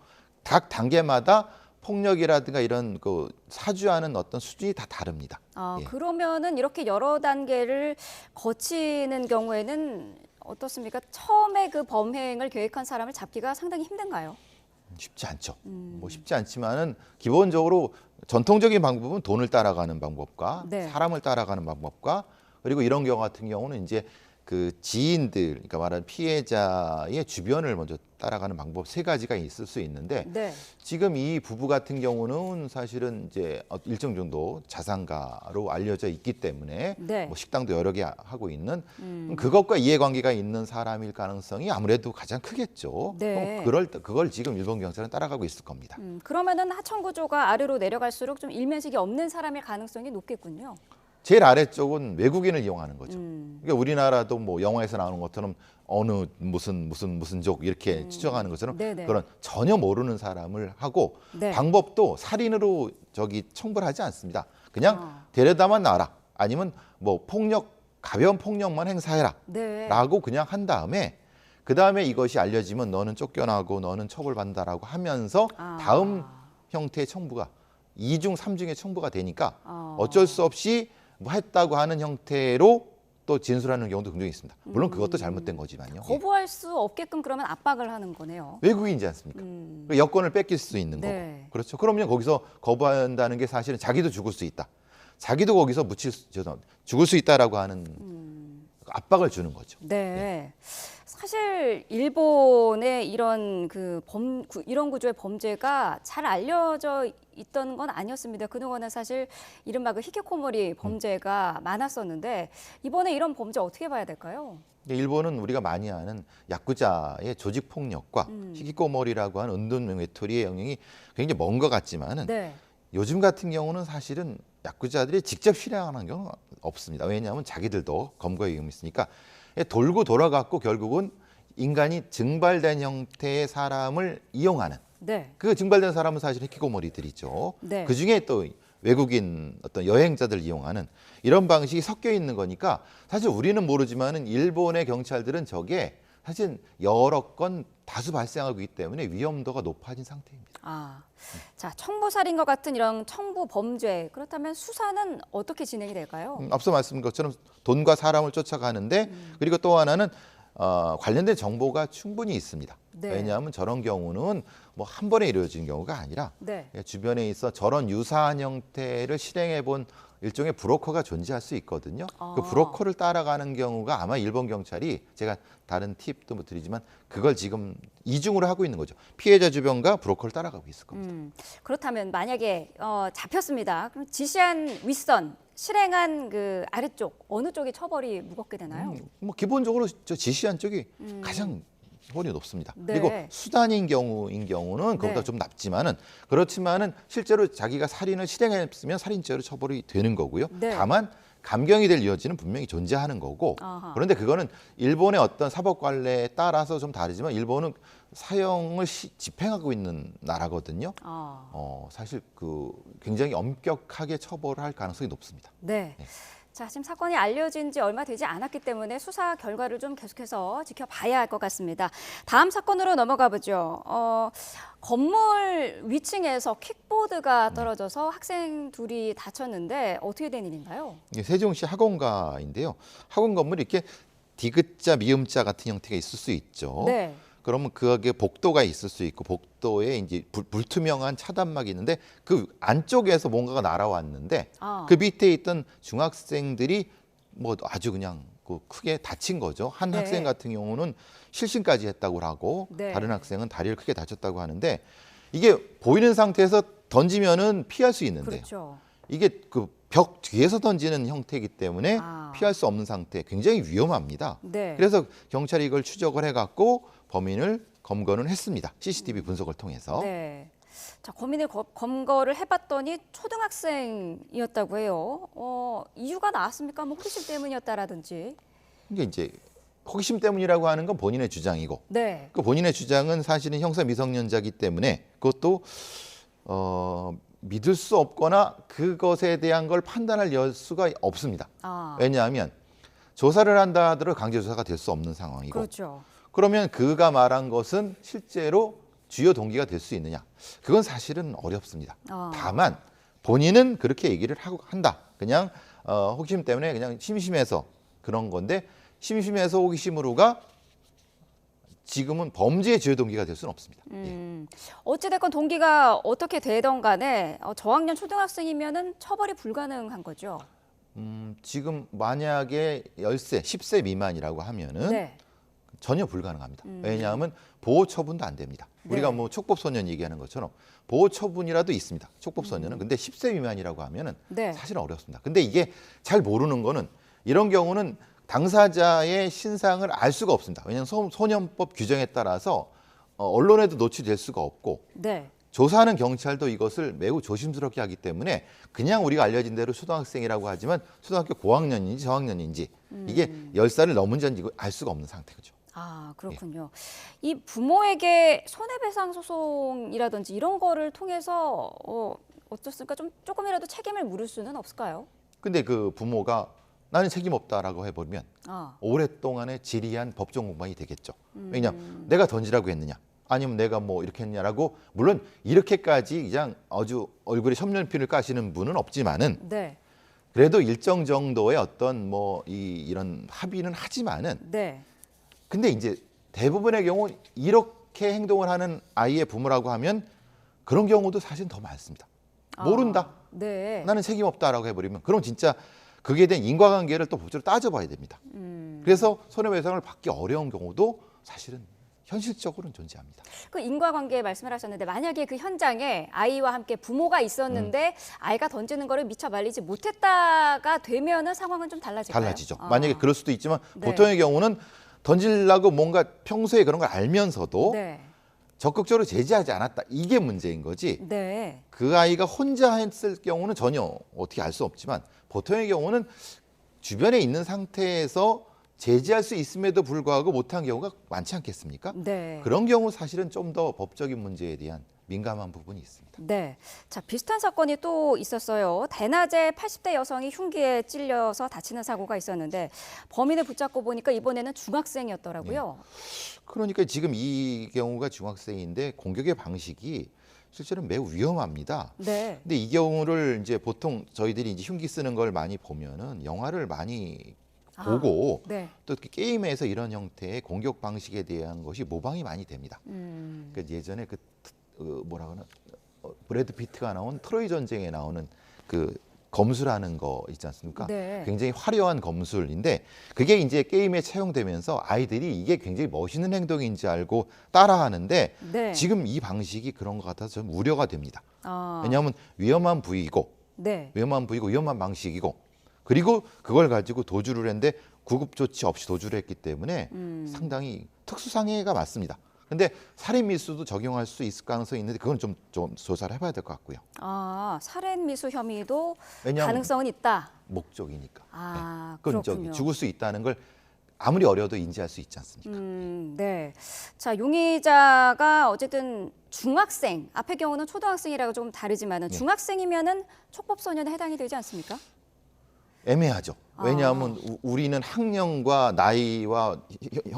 각 단계마다 폭력이라든가 이런 그 사주하는 어떤 수준이 다 다릅니다. 예. 그러면은 이렇게 여러 단계를 거치는 경우에는 어떻습니까? 처음에 그 범행을 계획한 사람을 잡기가 상당히 힘든가요? 쉽지 않죠. 뭐 쉽지 않지만은 기본적으로 전통적인 방법은 돈을 따라가는 방법과 네. 사람을 따라가는 방법과 그리고 이런 경우 같은 경우는 이제 그 지인들, 그러니까 말하는 피해자의 주변을 먼저 따라가는 방법 3가지가 있을 수 있는데 네. 지금 이 부부 같은 경우는 사실은 이제 일정 정도 자산가로 알려져 있기 때문에 네. 뭐 식당도 여러 개 하고 있는 그것과 이해관계가 있는 사람일 가능성이 아무래도 가장 크겠죠. 네. 그걸 지금 일본 경찰은 따라가고 있을 겁니다. 그러면은 하청 구조가 아래로 내려갈수록 좀 일면식이 없는 사람일 가능성이 높겠군요. 제일 아래쪽은 외국인을 이용하는 거죠. 그러니까 우리나라도 뭐 영화에서 나오는 것처럼 어느 무슨 족 이렇게 추정하는 것처럼 네네. 그런 전혀 모르는 사람을 하고 네. 방법도 살인으로 청부를 하지 않습니다. 그냥 데려다만 놔라. 아니면 뭐 가벼운 폭력만 행사해라. 네. 라고 그냥 한 다음에 그 다음에 이것이 알려지면 너는 쫓겨나고 너는 처벌받는다라고 하면서 다음 형태의 청부가 2중, 3중의 청부가 되니까 어쩔 수 없이 뭐 했다고 하는 형태로 또 진술하는 경우도 굉장히 있습니다. 물론 그것도 잘못된 거지만요. 거부할 수 없게끔 그러면 압박을 하는 거네요. 외국인이지 않습니까? 여권을 뺏길 수 있는 네. 거고. 그렇죠. 그러면 거기서 거부한다는 게 사실은 자기도 죽을 수 있다. 자기도 거기서 죽을 수 있다라고 하는 압박을 주는 거죠. 네. 사실 일본의 이런 이런 구조의 범죄가 잘 알려져 있던 건 아니었습니다. 그동안은 사실 이른바 그 히키코모리 범죄가 많았었는데 이번에 이런 범죄 어떻게 봐야 될까요? 일본은 우리가 많이 아는 야쿠자의 조직 폭력과 히키코모리라고 하는 은둔 외톨이의 영향이 굉장히 먼 것 같지만은 네. 요즘 같은 경우는 사실은 야쿠자들이 직접 실행하는 경우는 없습니다. 왜냐하면 자기들도 검거의 위험이 있으니까 돌고 돌아갔고 결국은 인간이 증발된 형태의 사람을 이용하는 네. 그 증발된 사람은 사실 히키코모리들이죠. 네. 그중에 또 외국인 어떤 여행자들 이용하는 이런 방식이 섞여 있는 거니까 사실 우리는 모르지만은 일본의 경찰들은 저게 사실 여러 건 다수 발생하고 있기 때문에 위험도가 높아진 상태입니다. 자, 청부살인과 같은 이런 청부 범죄 그렇다면 수사는 어떻게 진행이 될까요? 앞서 말씀드린 것처럼 돈과 사람을 쫓아가는데 그리고 또 하나는 관련된 정보가 충분히 있습니다. 네. 왜냐하면 저런 경우는 뭐 한 번에 이루어진 경우가 아니라 네. 주변에 있어 저런 유사한 형태를 실행해 본 일종의 브로커가 존재할 수 있거든요. 그 브로커를 따라가는 경우가 아마 일본 경찰이 제가 다른 팁도 뭐 드리지만 그걸 지금 이중으로 하고 있는 거죠. 피해자 주변과 브로커를 따라가고 있을 겁니다. 그렇다면 만약에 잡혔습니다. 그럼 지시한 윗선 실행한 그 아래쪽 어느 쪽이 처벌이 무겁게 되나요? 뭐 기본적으로 저 지시한 쪽이 가장 처벌이 높습니다. 네. 그리고 수단인 경우는 그보다 네. 좀 그렇지만은 실제로 자기가 살인을 실행했으면 살인죄로 처벌이 되는 거고요. 네. 다만 감경이 될 여지는 분명히 존재하는 거고 아하. 그런데 그거는 일본의 어떤 사법 관례에 따라서 좀 다르지만 일본은 사형을 집행하고 있는 나라거든요. 사실 그 굉장히 엄격하게 처벌을 할 가능성이 높습니다. 네. 자, 지금 사건이 알려진 지 얼마 되지 않았기 때문에 수사 결과를 좀 계속해서 지켜봐야 할 것 같습니다. 다음 사건으로 넘어가 보죠. 건물 위층에서 킥보드가 떨어져서 학생 둘이 다쳤는데 어떻게 된 일인가요? 이게 세종시 학원가인데요. 학원 건물이 이렇게 디귿자, 미음자 같은 형태가 있을 수 있죠. 네. 그러면 그게 복도가 있을 수 있고 복도에 이제 불투명한 차단막이 있는데 그 안쪽에서 뭔가가 날아왔는데 그 밑에 있던 중학생들이 뭐 아주 그냥 크게 다친 거죠. 한 네. 학생 같은 경우는 실신까지 했다고 하고 네. 다른 학생은 다리를 크게 다쳤다고 하는데 이게 보이는 상태에서 던지면은 피할 수 있는데요. 그렇죠. 이게 그 벽 뒤에서 던지는 형태이기 때문에 피할 수 없는 상태, 굉장히 위험합니다. 네. 그래서 경찰이 이걸 추적을 해갖고 범인을 검거는 했습니다. CCTV 분석을 통해서. 네. 자, 범인을 검거를 해봤더니 초등학생이었다고 해요. 이유가 나왔습니까? 뭐 호기심 때문이었다라든지. 이게 이제 호기심 때문이라고 하는 건 본인의 주장이고, 네. 그 본인의 주장은 사실은 형사 미성년자이기 때문에 그것도 믿을 수 없거나 그것에 대한 걸 판단할 여수가 없습니다. 왜냐하면 조사를 한다 하더라도 강제 조사가 될 수 없는 상황이고. 그렇죠. 그러면 그가 말한 것은 실제로 주요 동기가 될 수 있느냐? 그건 사실은 어렵습니다. 다만 본인은 그렇게 얘기를 한다. 그냥 호기심 때문에 그냥 심심해서 그런 건데 심심해서 호기심으로가 지금은 범죄의 주요 동기가 될 수는 없습니다. 어찌됐건 동기가 어떻게 되던 간에 저학년 초등학생이면은 처벌이 불가능한 거죠. 지금 만약에 10세, 10세 미만이라고 하면은 네. 전혀 불가능합니다. 왜냐하면 보호 처분도 안 됩니다. 네. 우리가 뭐 촉법소년 얘기하는 것처럼 보호 처분이라도 있습니다. 촉법소년은. 근데 10세 미만이라고 하면은 네. 사실 어렵습니다. 근데 이게 잘 모르는 거는 이런 경우는 당사자의 신상을 알 수가 없습니다. 왜냐하면 소년법 규정에 따라서 언론에도 노출될 수가 없고 네. 조사하는 경찰도 이것을 매우 조심스럽게 하기 때문에 그냥 우리가 알려진 대로 초등학생이라고 하지만 초등학교 고학년인지 저학년인지 이게 10살을 넘은지 알 수가 없는 상태죠. 아, 그렇군요. 이 부모에게 손해배상 소송이라든지 이런 거를 통해서 어떻습니까? 좀 조금이라도 책임을 물을 수는 없을까요? 근데 그 부모가 나는 책임 없다라고 해버리면 오랫동안의 지리한 법정 공방이 되겠죠. 왜냐하면 내가 던지라고 했느냐 아니면 내가 뭐 이렇게 했냐라고 물론 이렇게까지 그냥 아주 얼굴에 섭면피를 까시는 분은 없지만은 네. 그래도 일정 정도의 어떤 뭐 이런 합의는 하지만은 네. 근데 이제 대부분의 경우 이렇게 행동을 하는 아이의 부모라고 하면 그런 경우도 사실 더 많습니다. 모른다. 네. 나는 책임 없다라고 해버리면 그럼 진짜 그게 대한 인과관계를 또 법적으로 따져봐야 됩니다. 그래서 손해배상을 받기 어려운 경우도 사실은 현실적으로는 존재합니다. 그 인과관계 말씀을 하셨는데 만약에 그 현장에 아이와 함께 부모가 있었는데 아이가 던지는 거를 미처 말리지 못했다가 되면은 상황은 좀 달라질까요? 달라지죠. 만약에 그럴 수도 있지만 네. 보통의 경우는 던지려고 뭔가 평소에 그런 걸 알면서도 네. 적극적으로 제지하지 않았다. 이게 문제인 거지. 네. 그 아이가 혼자 했을 경우는 전혀 어떻게 알 수 없지만 보통의 경우는 주변에 있는 상태에서 제지할 수 있음에도 불구하고 못한 경우가 많지 않겠습니까? 네. 그런 경우 사실은 좀 더 법적인 문제에 대한 민감한 부분이 있습니다. 네. 자, 비슷한 사건이 또 있었어요. 대낮에 80대 여성이 흉기에 찔려서 다치는 사고가 있었는데 범인을 붙잡고 보니까 이번에는 중학생이었더라고요. 그러니까 지금 이 경우가 중학생인데 공격의 방식이 실제로는 매우 위험합니다. 네. 근데 이 경우를 이제 보통 저희들이 이제 흉기 쓰는 걸 많이 보면은 영화를 많이 보고 네. 또 게임에서 이런 형태의 공격 방식에 대한 것이 모방이 많이 됩니다. 그러니까 예전에 뭐라 그러나 브래드 피트가 나온 트로이 전쟁에 나오는 그 검술하는 거 있지 않습니까? 네. 굉장히 화려한 검술인데 그게 이제 게임에 채용되면서 아이들이 이게 굉장히 멋있는 행동인지 알고 따라하는데 네. 지금 이 방식이 그런 것 같아서 좀 우려가 됩니다. 아. 왜냐하면 위험한 부위이고 네. 위험한 부위고 위험한 방식이고 그리고 그걸 가지고 도주를 했는데 구급 조치 없이 도주를 했기 때문에 상당히 특수상해가 맞습니다. 근데 살인 미수도 적용할 수 있을 가능성이 있는데 그건 좀 조사를 해봐야 될 것 같고요. 아, 살인 미수 혐의도 왜냐하면 가능성은 있다. 목적이니까. 아, 그건 그렇군요. 죽을 수 있다는 걸 아무리 어려도 인지할 수 있지 않습니까? 네. 자, 용의자가 어쨌든 중학생, 앞의 경우는 초등학생이라고 조금 다르지만은 중학생이면은 촉법소년에 해당이 되지 않습니까? 애매하죠. 왜냐하면 우리는 학령과 나이와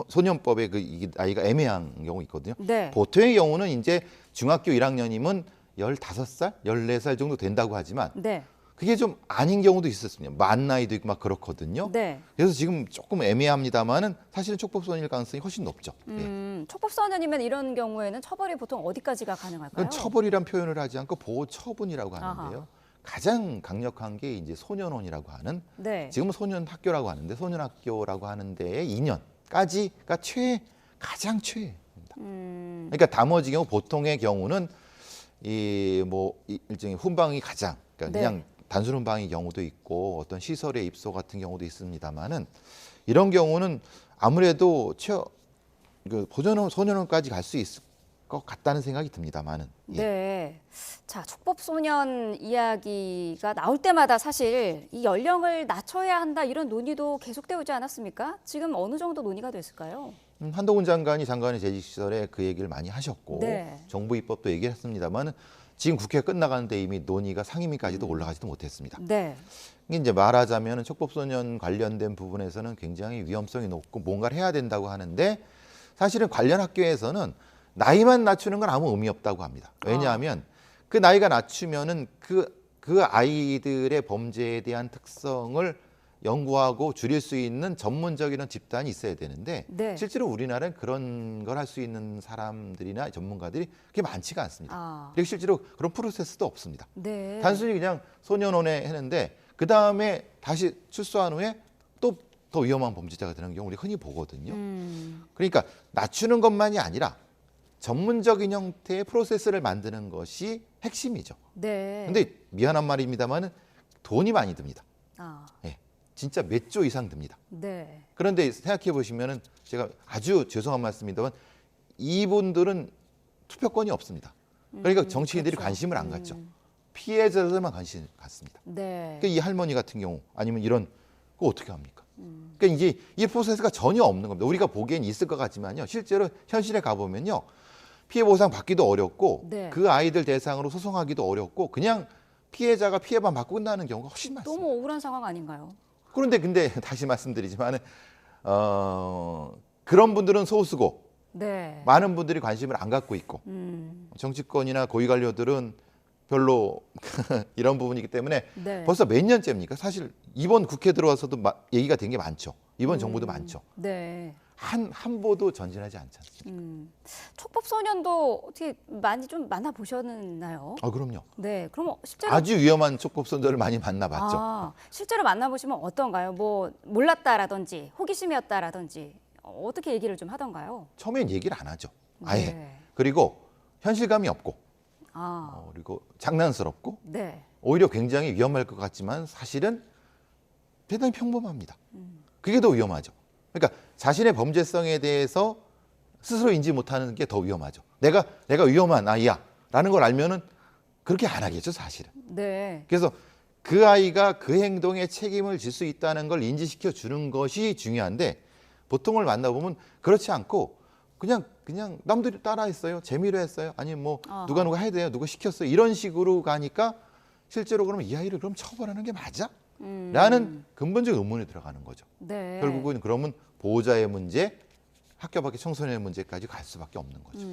소년법의 이 나이가 애매한 경우 있거든요. 네. 보통의 경우는 이제 중학교 1학년이면 15살, 14살 정도 된다고 하지만 네. 그게 좀 아닌 경우도 있었습니다. 만 나이도 있고 막 그렇거든요. 네. 그래서 지금 조금 애매합니다만은 사실은 촉법소년일 가능성이 훨씬 높죠. 촉법소년이면 이런 경우에는 처벌이 보통 어디까지가 가능할까요? 그건 처벌이란 표현을 하지 않고 보호 처분이라고 하는데요. 가장 강력한 게 이제 소년원이라고 하는 네. 지금은 소년학교라고 하는데 소년학교라고 하는 데에 2년까지가 가장 최애입니다. 그러니까 나머지 경우 보통의 경우는 일종의 훈방이 가장 그러니까 그냥 단순 훈방의 경우도 있고 어떤 시설에 입소 같은 경우도 있습니다만은 이런 경우는 아무래도 소년원까지 갈 수 있을 것 같다는 생각이 듭니다만은. 네. 자, 촉법소년 이야기가 나올 때마다 사실 이 연령을 낮춰야 한다 이런 논의도 계속되어 오지 않았습니까? 지금 어느 정도 논의가 됐을까요? 한동훈 장관이 장관의 재직 시절에 그 얘기를 많이 하셨고 네. 정부 입법도 얘기했습니다만은 지금 국회가 끝나가는데 이미 논의가 상임위까지도 올라가지도 못했습니다. 네. 이제 말하자면 촉법소년 관련된 부분에서는 굉장히 위험성이 높고 뭔가를 해야 된다고 하는데 사실은 관련 학교에서는 나이만 낮추는 건 아무 의미 없다고 합니다. 왜냐하면 그 나이가 낮추면은 그 아이들의 범죄에 대한 특성을 연구하고 줄일 수 있는 전문적인 집단이 있어야 되는데 네. 실제로 우리나라는 그런 걸 할 수 있는 사람들이나 전문가들이 그렇게 많지가 않습니다. 그리고 실제로 그런 프로세스도 없습니다. 네. 단순히 그냥 소년원에 했는데 그 다음에 다시 출소한 후에 또 더 위험한 범죄자가 되는 경우 우리 흔히 보거든요. 그러니까 낮추는 것만이 아니라 전문적인 형태의 프로세스를 만드는 것이 핵심이죠. 네. 근데 미안한 말입니다만은 돈이 많이 듭니다. 예, 진짜 몇 조 이상 듭니다. 네. 그런데 생각해 보시면은 제가 아주 죄송한 말씀입니다만 이분들은 투표권이 없습니다. 그러니까 정치인들이 그렇죠. 관심을 안 갖죠. 피해자들만 관심을 갖습니다. 네. 그러니까 이 할머니 같은 경우 아니면 이런 거 어떻게 합니까? 그러니까 이제 이 프로세스가 전혀 없는 겁니다. 우리가 보기엔 있을 것 같지만요. 실제로 현실에 가보면요. 피해 보상 받기도 어렵고 네. 그 아이들 대상으로 소송하기도 어렵고 그냥 피해자가 피해만 받고 끝나는 경우가 훨씬 많습니다. 너무 억울한 상황 아닌가요? 그런데 다시 말씀드리지만 그런 분들은 소수고 네. 많은 분들이 관심을 안 갖고 있고 정치권이나 고위 관료들은 별로 이런 부분이기 때문에 네. 벌써 몇 년째입니까? 사실 이번 국회 들어와서도 얘기가 된 게 많죠. 이번 정부도 많죠. 네. 한 보도 전진하지 않지 않습니까? 촉법소년도 어떻게 많이 좀 만나보셨나요? 그럼요. 네. 그럼 실제로 아주 위험한 촉법소년들을 많이 만나봤죠. 실제로 만나보시면 어떤가요? 뭐 몰랐다라든지 호기심이었다라든지 어떻게 얘기를 좀 하던가요? 처음엔 얘기를 안 하죠. 아예. 네. 그리고 현실감이 없고 아, 그리고 장난스럽고 네. 오히려 굉장히 위험할 것 같지만 사실은 대단히 평범합니다. 그게 더 위험하죠. 그러니까 자신의 범죄성에 대해서 스스로 인지 못하는 게 더 위험하죠. 내가 위험한 아이야라는 걸 알면은 그렇게 안 하겠죠, 사실은. 네. 그래서 그 아이가 그 행동에 책임을 질 수 있다는 걸 인지시켜 주는 것이 중요한데 보통을 만나보면 그렇지 않고 그냥 남들이 따라했어요, 재미로 했어요, 아니면 뭐 누가 해야 돼요, 누가 시켰어요 이런 식으로 가니까 실제로 그러면 이 아이를 그럼 처벌하는 게 맞아? 라는 근본적 의문이 들어가는 거죠. 네. 결국은 그러면 보호자의 문제, 학교 밖의 청소년의 문제까지 갈 수밖에 없는 거죠.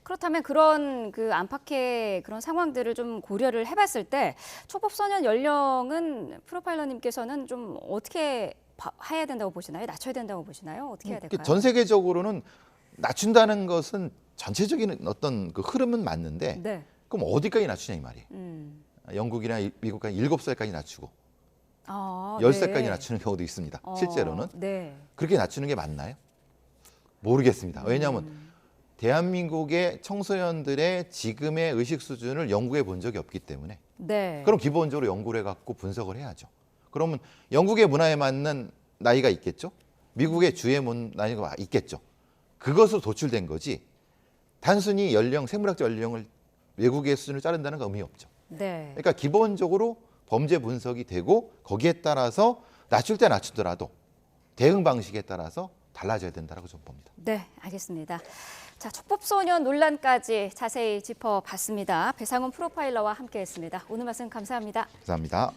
그렇다면 그런 안팎의 그런 상황들을 좀 고려를 해봤을 때 촉법소년 연령은 프로파일러님께서는 좀 어떻게 해야 된다고 보시나요? 낮춰야 된다고 보시나요? 어떻게 해야 될까요? 전 세계적으로는 낮춘다는 것은 전체적인 어떤 그 흐름은 맞는데 네. 그럼 어디까지 낮추냐 이 말이에요. 영국이나 미국까지 7살까지 낮추고 10살까지 네. 낮추는 경우도 있습니다. 실제로는. 네. 그렇게 낮추는 게 맞나요? 모르겠습니다. 왜냐하면 대한민국의 청소년들의 지금의 의식 수준을 연구해 본 적이 없기 때문에 네. 그럼 기본적으로 연구를 해갖고 분석을 해야죠. 그러면 영국의 문화에 맞는 나이가 있겠죠? 미국의 주의 나이가 있겠죠? 그것으로 도출된 거지 단순히 생물학적 연령을 외국의 수준을 자른다는 건 의미 없죠. 네. 그러니까 기본적으로 범죄 분석이 되고 거기에 따라서 낮출 때 낮추더라도 대응 방식에 따라서 달라져야 된다고 저는 봅니다. 네, 알겠습니다. 자, 촉법소년 논란까지 자세히 짚어봤습니다. 배상훈 프로파일러와 함께했습니다. 오늘 말씀 감사합니다. 감사합니다.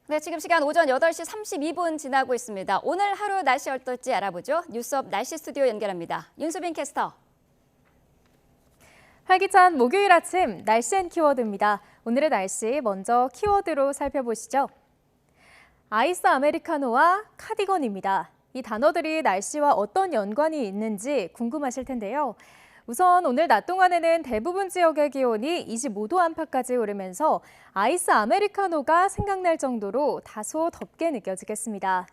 네, 지금 시간 오전 8시 32분 지나고 있습니다. 오늘 하루 날씨 어떨지 알아보죠. 뉴스업 날씨 스튜디오 연결합니다. 윤수빈 캐스터. 활기찬 목요일 아침 날씨 앤 키워드입니다. 오늘의 날씨 먼저 키워드로 살펴보시죠. 아이스 아메리카노와 카디건입니다. 이 단어들이 날씨와 어떤 연관이 있는지 궁금하실 텐데요. 우선 오늘 낮 동안에는 대부분 지역의 기온이 25도 안팎까지 오르면서 아이스 아메리카노가 생각날 정도로 다소 덥게 느껴지겠습니다.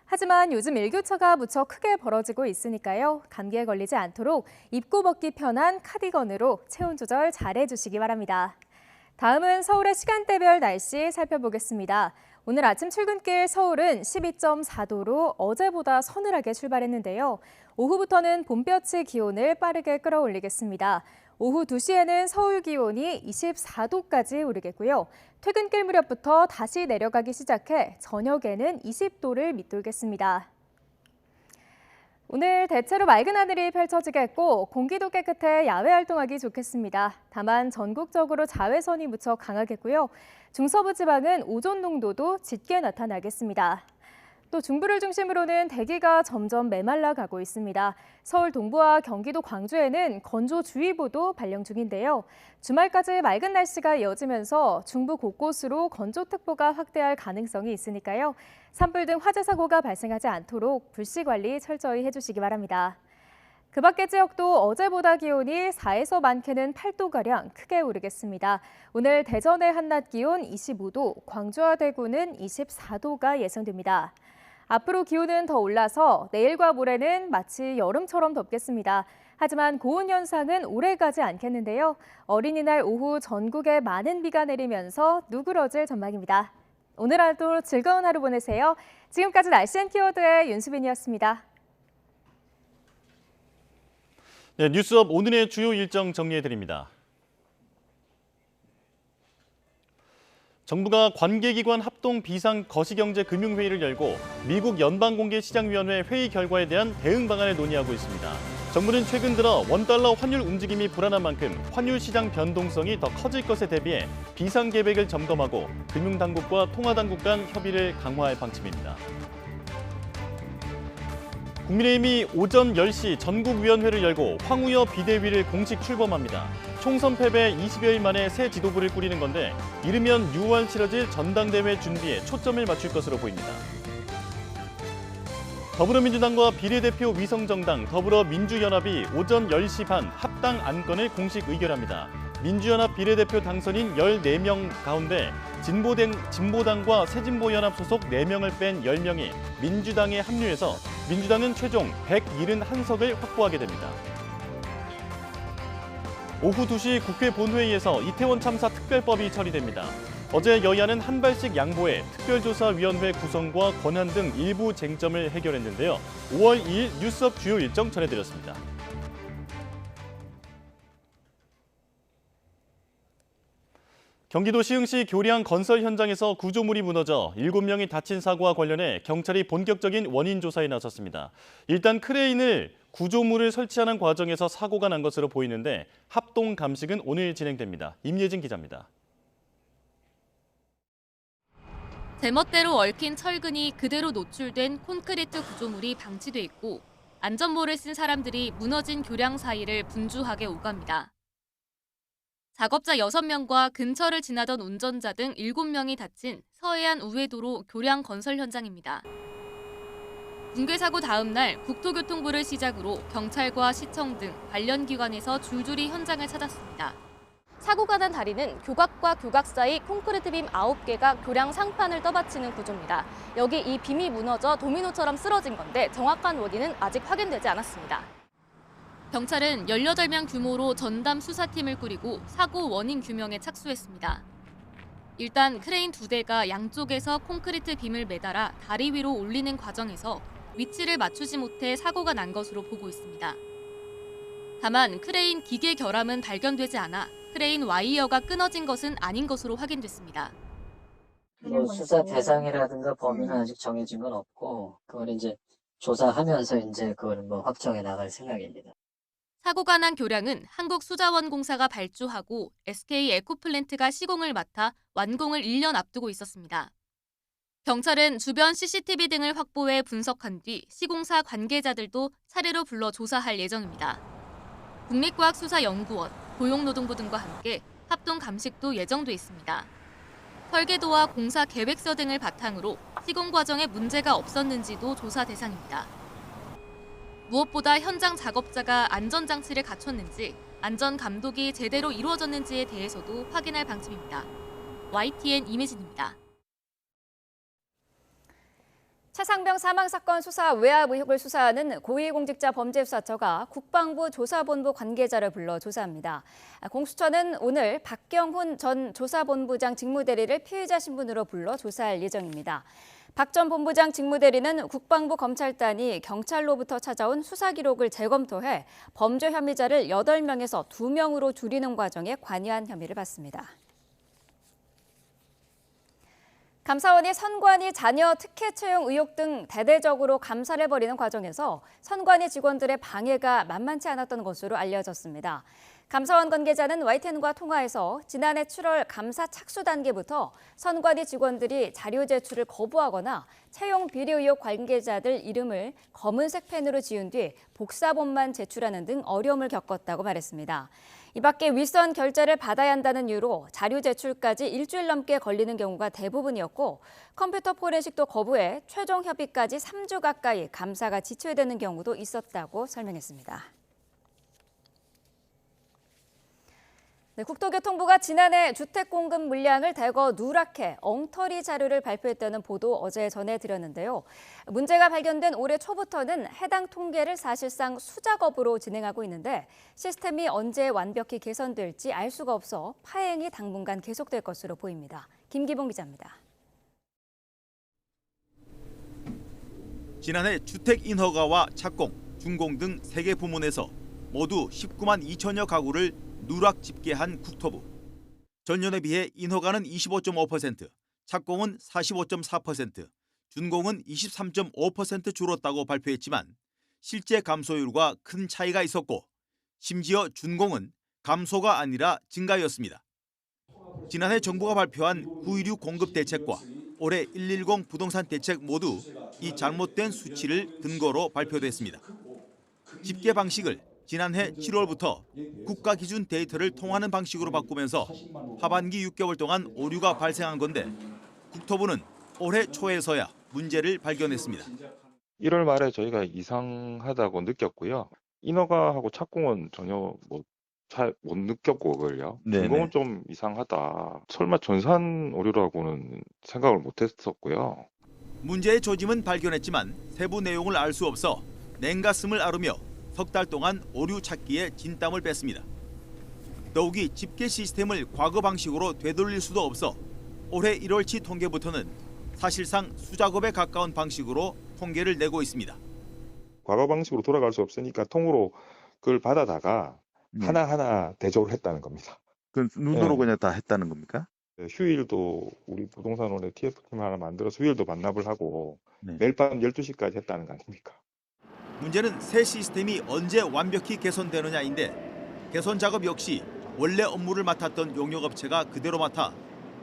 하지만 요즘 일교차가 무척 크게 벌어지고 있으니까요. 감기에 걸리지 않도록 입고 벗기 편한 카디건으로 체온 조절 잘 해주시기 바랍니다. 다음은 서울의 시간대별 날씨 살펴보겠습니다. 오늘 아침 출근길 서울은 12.4도로 어제보다 서늘하게 출발했는데요. 오후부터는 봄볕이 기온을 빠르게 끌어올리겠습니다. 오후 2시에는 서울 기온이 24도까지 오르겠고요. 퇴근길 무렵부터 다시 내려가기 시작해 저녁에는 20도를 밑돌겠습니다. 오늘 대체로 맑은 하늘이 펼쳐지겠고 공기도 깨끗해 야외 활동하기 좋겠습니다. 다만 전국적으로 자외선이 무척 강하겠고요. 중서부 지방은 오존 농도도 짙게 나타나겠습니다. 또 중부를 중심으로는 대기가 점점 메말라 가고 있습니다. 서울 동부와 경기도 광주에는 건조주의보도 발령 중인데요. 주말까지 맑은 날씨가 이어지면서 중부 곳곳으로 건조특보가 확대할 가능성이 있으니까요. 산불 등 화재 사고가 발생하지 않도록 불씨 관리 철저히 해주시기 바랍니다. 그 밖의 지역도 어제보다 기온이 4에서 많게는 8도가량 크게 오르겠습니다. 오늘 대전의 한낮 기온 25도, 광주와 대구는 24도가 예상됩니다. 앞으로 기온은 더 올라서 내일과 모레는 마치 여름처럼 덥겠습니다. 하지만 고온 현상은 오래가지 않겠는데요. 어린이날 오후 전국에 많은 비가 내리면서 누그러질 전망입니다. 오늘 하루도 즐거운 하루 보내세요. 지금까지 날씨 앤 키워드의 윤수빈이었습니다. 네, 뉴스업 오늘의 주요 일정 정리해드립니다. 정부가 관계기관 합동 비상 거시경제금융회의를 열고 미국 연방공개시장위원회 회의 결과에 대한 대응 방안을 논의하고 있습니다. 정부는 최근 들어 원달러 환율 움직임이 불안한 만큼 환율 시장 변동성이 더 커질 것에 대비해 비상 계획을 점검하고 금융당국과 통화당국 간 협의를 강화할 방침입니다. 국민의힘이 오전 10시 전국위원회를 열고 황우여 비대위를 공식 출범합니다. 총선 패배 20여일 만에 새 지도부를 꾸리는 건데 이르면 6월 치러질 전당대회 준비에 초점을 맞출 것으로 보입니다. 더불어민주당과 비례대표 위성정당 더불어민주연합이 오전 10시 반 합당 안건을 공식 의결합니다. 민주연합 비례대표 당선인 14명 가운데 진보당과 새진보연합 소속 4명을 뺀 10명이 민주당에 합류해서 민주당은 최종 171석을 확보하게 됩니다. 오후 2시 국회 본회의에서 이태원 참사 특별법이 처리됩니다. 어제 여야는 한 발씩 양보해 특별조사위원회 구성과 권한 등 일부 쟁점을 해결했는데요. 5월 2일 뉴스업 주요 일정 전해드렸습니다. 경기도 시흥시 교량 건설 현장에서 구조물이 무너져 7명이 다친 사고와 관련해 경찰이 본격적인 원인 조사에 나섰습니다. 일단 크레인을 구조물을 설치하는 과정에서 사고가 난 것으로 보이는데 합동 감식은 오늘 진행됩니다. 임예진 기자입니다. 제멋대로 얽힌 철근이 그대로 노출된 콘크리트 구조물이 방치돼 있고 안전모를 쓴 사람들이 무너진 교량 사이를 분주하게 오갑니다. 작업자 6명과 근처를 지나던 운전자 등 7명이 다친 서해안 우회도로 교량 건설 현장입니다. 붕괴 사고 다음 날 국토교통부를 시작으로 경찰과 시청 등 관련 기관에서 줄줄이 현장을 찾았습니다. 사고가 난 다리는 교각과 교각 사이 콘크리트 빔 9개가 교량 상판을 떠받치는 구조입니다. 여기 이 빔이 무너져 도미노처럼 쓰러진 건데 정확한 원인은 아직 확인되지 않았습니다. 경찰은 18명 규모로 전담 수사팀을 꾸리고 사고 원인 규명에 착수했습니다. 일단 크레인 2대가 양쪽에서 콘크리트 빔을 매달아 다리 위로 올리는 과정에서 위치를 맞추지 못해 사고가 난 것으로 보고 있습니다. 다만 크레인 기계 결함은 발견되지 않아 크레인 와이어가 끊어진 것은 아닌 것으로 확인됐습니다. 수사 대상이라든가 범위는 아직 정해진 건 없고 그걸 이제 조사하면서 이제 그걸 확정해 나갈 생각입니다. 사고가 난 교량은 한국수자원공사가 발주하고 SK 에코플랜트가 시공을 맡아 완공을 1년 앞두고 있었습니다. 경찰은 주변 CCTV 등을 확보해 분석한 뒤 시공사 관계자들도 차례로 불러 조사할 예정입니다. 국립과학수사연구원, 고용노동부 등과 함께 합동 감식도 예정돼 있습니다. 설계도와 공사 계획서 등을 바탕으로 시공 과정에 문제가 없었는지도 조사 대상입니다. 무엇보다 현장 작업자가 안전장치를 갖췄는지, 안전 감독이 제대로 이루어졌는지에 대해서도 확인할 방침입니다. YTN 임혜진입니다. 최상병 사망사건 수사 외압 의혹을 수사하는 고위공직자범죄수사처가 국방부 조사본부 관계자를 불러 조사합니다. 공수처는 오늘 박경훈 전 조사본부장 직무대리를 피의자 신분으로 불러 조사할 예정입니다. 박 전 본부장 직무대리는 국방부 검찰단이 경찰로부터 찾아온 수사 기록을 재검토해 범죄 혐의자를 8명에서 2명으로 줄이는 과정에 관여한 혐의를 받습니다. 감사원이 선관위 자녀 특혜 채용 의혹 등 대대적으로 감사를 벌이는 과정에서 선관위 직원들의 방해가 만만치 않았던 것으로 알려졌습니다. 감사원 관계자는 YTN과 통화에서 지난해 7월 감사 착수 단계부터 선관위 직원들이 자료 제출을 거부하거나 채용 비리 의혹 관계자들 이름을 검은색 펜으로 지운 뒤 복사본만 제출하는 등 어려움을 겪었다고 말했습니다. 이 밖에 윗선 결재를 받아야 한다는 이유로 자료 제출까지 일주일 넘게 걸리는 경우가 대부분이었고 컴퓨터 포렌식도 거부해 최종 협의까지 3주 가까이 감사가 지체되는 경우도 있었다고 설명했습니다. 국토교통부가 지난해 주택 공급 물량을 대거 누락해 엉터리 자료를 발표했다는 보도 어제 전해드렸는데요. 문제가 발견된 올해 초부터는 해당 통계를 사실상 수작업으로 진행하고 있는데 시스템이 언제 완벽히 개선될지 알 수가 없어 파행이 당분간 계속될 것으로 보입니다. 김기봉 기자입니다. 지난해 주택 인허가와 착공, 준공 등 3개 부문에서 모두 19만 2천여 가구를 누락 집계한 국토부. 전년에 비해 인허가는 25.5%, 착공은 45.4%, 준공은 23.5% 줄었다고 발표했지만 실제 감소율과 큰 차이가 있었고 심지어 준공은 감소가 아니라 증가였습니다. 지난해 정부가 발표한 9.16 공급 대책과 올해 110 부동산 대책 모두 이 잘못된 수치를 근거로 발표됐습니다. 집계 방식을 지난해 7월부터 국가 기준 데이터를 통하는 방식으로 바꾸면서 하반기 6개월 동안 오류가 발생한 건데 국토부는 올해 초에서야 문제를 발견했습니다. 1월 말에 저희가 이상하다고 느꼈고요. 인허가하고 착공은 전혀 잘 못 느꼈고 그걸요. 준공은 좀 이상하다. 설마 전산 오류라고는 생각을 못 했었고요. 문제의 조짐은 발견했지만 세부 내용을 알 수 없어 냉가슴을 앓으며 석 달 동안 오류 찾기에 진땀을 뺐습니다. 더욱이 집계 시스템을 과거 방식으로 되돌릴 수도 없어 올해 1월치 통계부터는 사실상 수작업에 가까운 방식으로 통계를 내고 있습니다. 과거 방식으로 돌아갈 수 없으니까 통으로 그걸 받아다가 하나하나 대조를 했다는 겁니다. 그 눈으로 그냥 다 했다는 겁니까? 휴일도 우리 부동산원의 TF팀 하나 만들어서 휴일도 반납을 하고 매일 밤 12시까지 했다는 거 아닙니까? 문제는 새 시스템이 언제 완벽히 개선되느냐인데 개선 작업 역시 원래 업무를 맡았던 용역업체가 그대로 맡아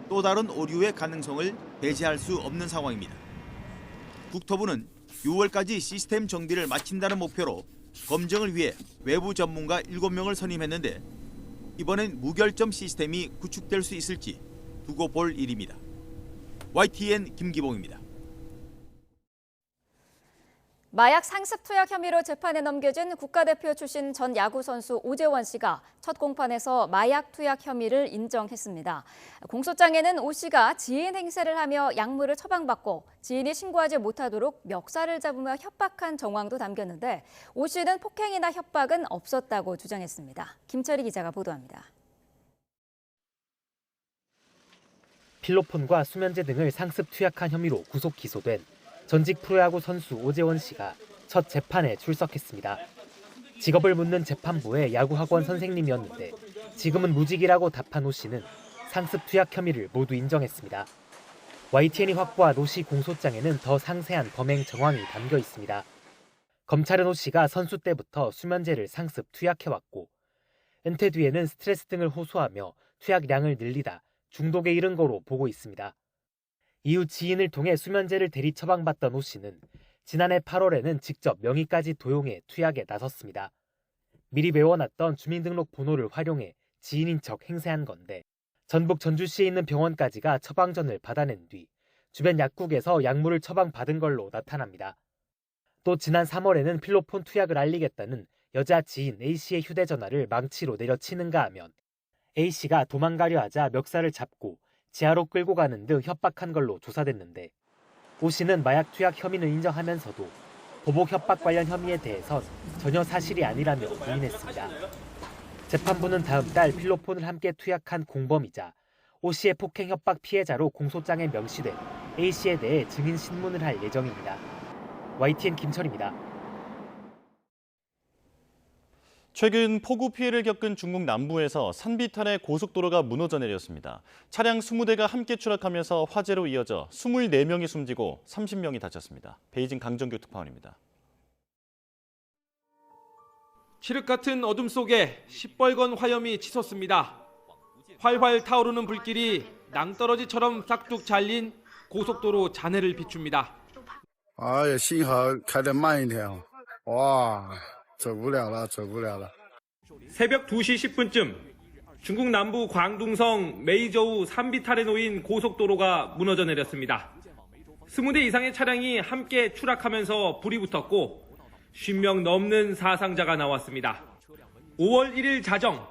또 다른 오류의 가능성을 배제할 수 없는 상황입니다. 국토부는 6월까지 시스템 정비를 마친다는 목표로 검증을 위해 외부 전문가 7명을 선임했는데 이번엔 무결점 시스템이 구축될 수 있을지 두고 볼 일입니다. YTN 김기봉입니다. 마약 상습 투약 혐의로 재판에 넘겨진 국가대표 출신 전 야구 선수 오재원 씨가 첫 공판에서 마약 투약 혐의를 인정했습니다. 공소장에는 오 씨가 지인 행세를 하며 약물을 처방받고 지인이 신고하지 못하도록 멱살을 잡으며 협박한 정황도 담겼는데 오 씨는 폭행이나 협박은 없었다고 주장했습니다. 김철희 기자가 보도합니다. 필로폰과 수면제 등을 상습 투약한 혐의로 구속 기소된 전직 프로야구 선수 오재원 씨가 첫 재판에 출석했습니다. 직업을 묻는 재판부의 야구학원 선생님이었는데 지금은 무직이라고 답한 오 씨는 상습 투약 혐의를 모두 인정했습니다. YTN이 확보한 오 씨 공소장에는 더 상세한 범행 정황이 담겨 있습니다. 검찰은 오 씨가 선수 때부터 수면제를 상습 투약해왔고 은퇴 뒤에는 스트레스 등을 호소하며 투약량을 늘리다 중독에 이른 거로 보고 있습니다. 이후 지인을 통해 수면제를 대리 처방받던 오 씨는 지난해 8월에는 직접 명의까지 도용해 투약에 나섰습니다. 미리 외워놨던 주민등록 번호를 활용해 지인인 척 행세한 건데 전북 전주시에 있는 병원까지가 처방전을 받아낸 뒤 주변 약국에서 약물을 처방받은 걸로 나타납니다. 또 지난 3월에는 필로폰 투약을 알리겠다는 여자 지인 A씨의 휴대전화를 망치로 내려치는가 하면 A씨가 도망가려 하자 멱살을 잡고 지하로 끌고 가는 등 협박한 걸로 조사됐는데 오 씨는 마약 투약 혐의는 인정하면서도 보복 협박 관련 혐의에 대해선 전혀 사실이 아니라며 부인했습니다. 재판부는 다음 달 필로폰을 함께 투약한 공범이자 오 씨의 폭행 협박 피해자로 공소장에 명시된 A 씨에 대해 증인 신문을 할 예정입니다. YTN 김철입니다. 최근 폭우 피해를 겪은 중국 남부에서 산비탈의 고속도로가 무너져 내렸습니다. 차량 20대가 함께 추락하면서 화재로 이어져 24명이 숨지고 30명이 다쳤습니다. 베이징 강정규 특파원입니다. 칠흑 같은 어둠 속에 시뻘건 화염이 치솟습니다. 활활 타오르는 불길이 낭떠러지처럼 싹둑 잘린 고속도로 잔해를 비춥니다. 幸好开得慢一点哇走不了了 새벽 2시 10분쯤 중국 남부 광둥성 메이저우 산비탈에 놓인 고속도로가 무너져 내렸습니다. 20대 이상의 차량이 함께 추락하면서 불이 붙었고 50명 넘는 사상자가 나왔습니다. 5월 1일 자정,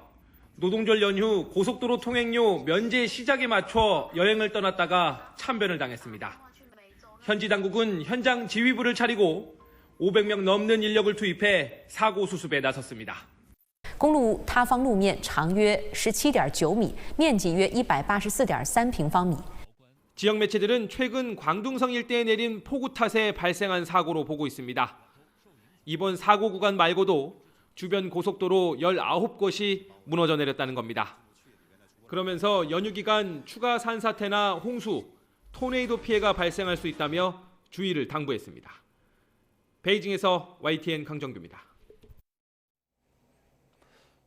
노동절 연휴 고속도로 통행료 면제 시작에 맞춰 여행을 떠났다가 참변을 당했습니다. 현지 당국은 현장 지휘부를 차리고 500명 넘는 인력을 투입해 사고 수습에 나섰습니다. 公路塌方路面长约 17.9米，面积约 184.3平方米。 지역 매체들은 최근 광둥성 일대에 내린 폭우 탓에 발생한 사고로 보고 있습니다. 이번 사고 구간 말고도 주변 고속도로 19곳이 무너져 내렸다는 겁니다. 그러면서 연휴 기간 추가 산사태나 홍수, 토네이도 피해가 발생할 수 있다며 주의를 당부했습니다. 베이징에서 YTN 강정규입니다.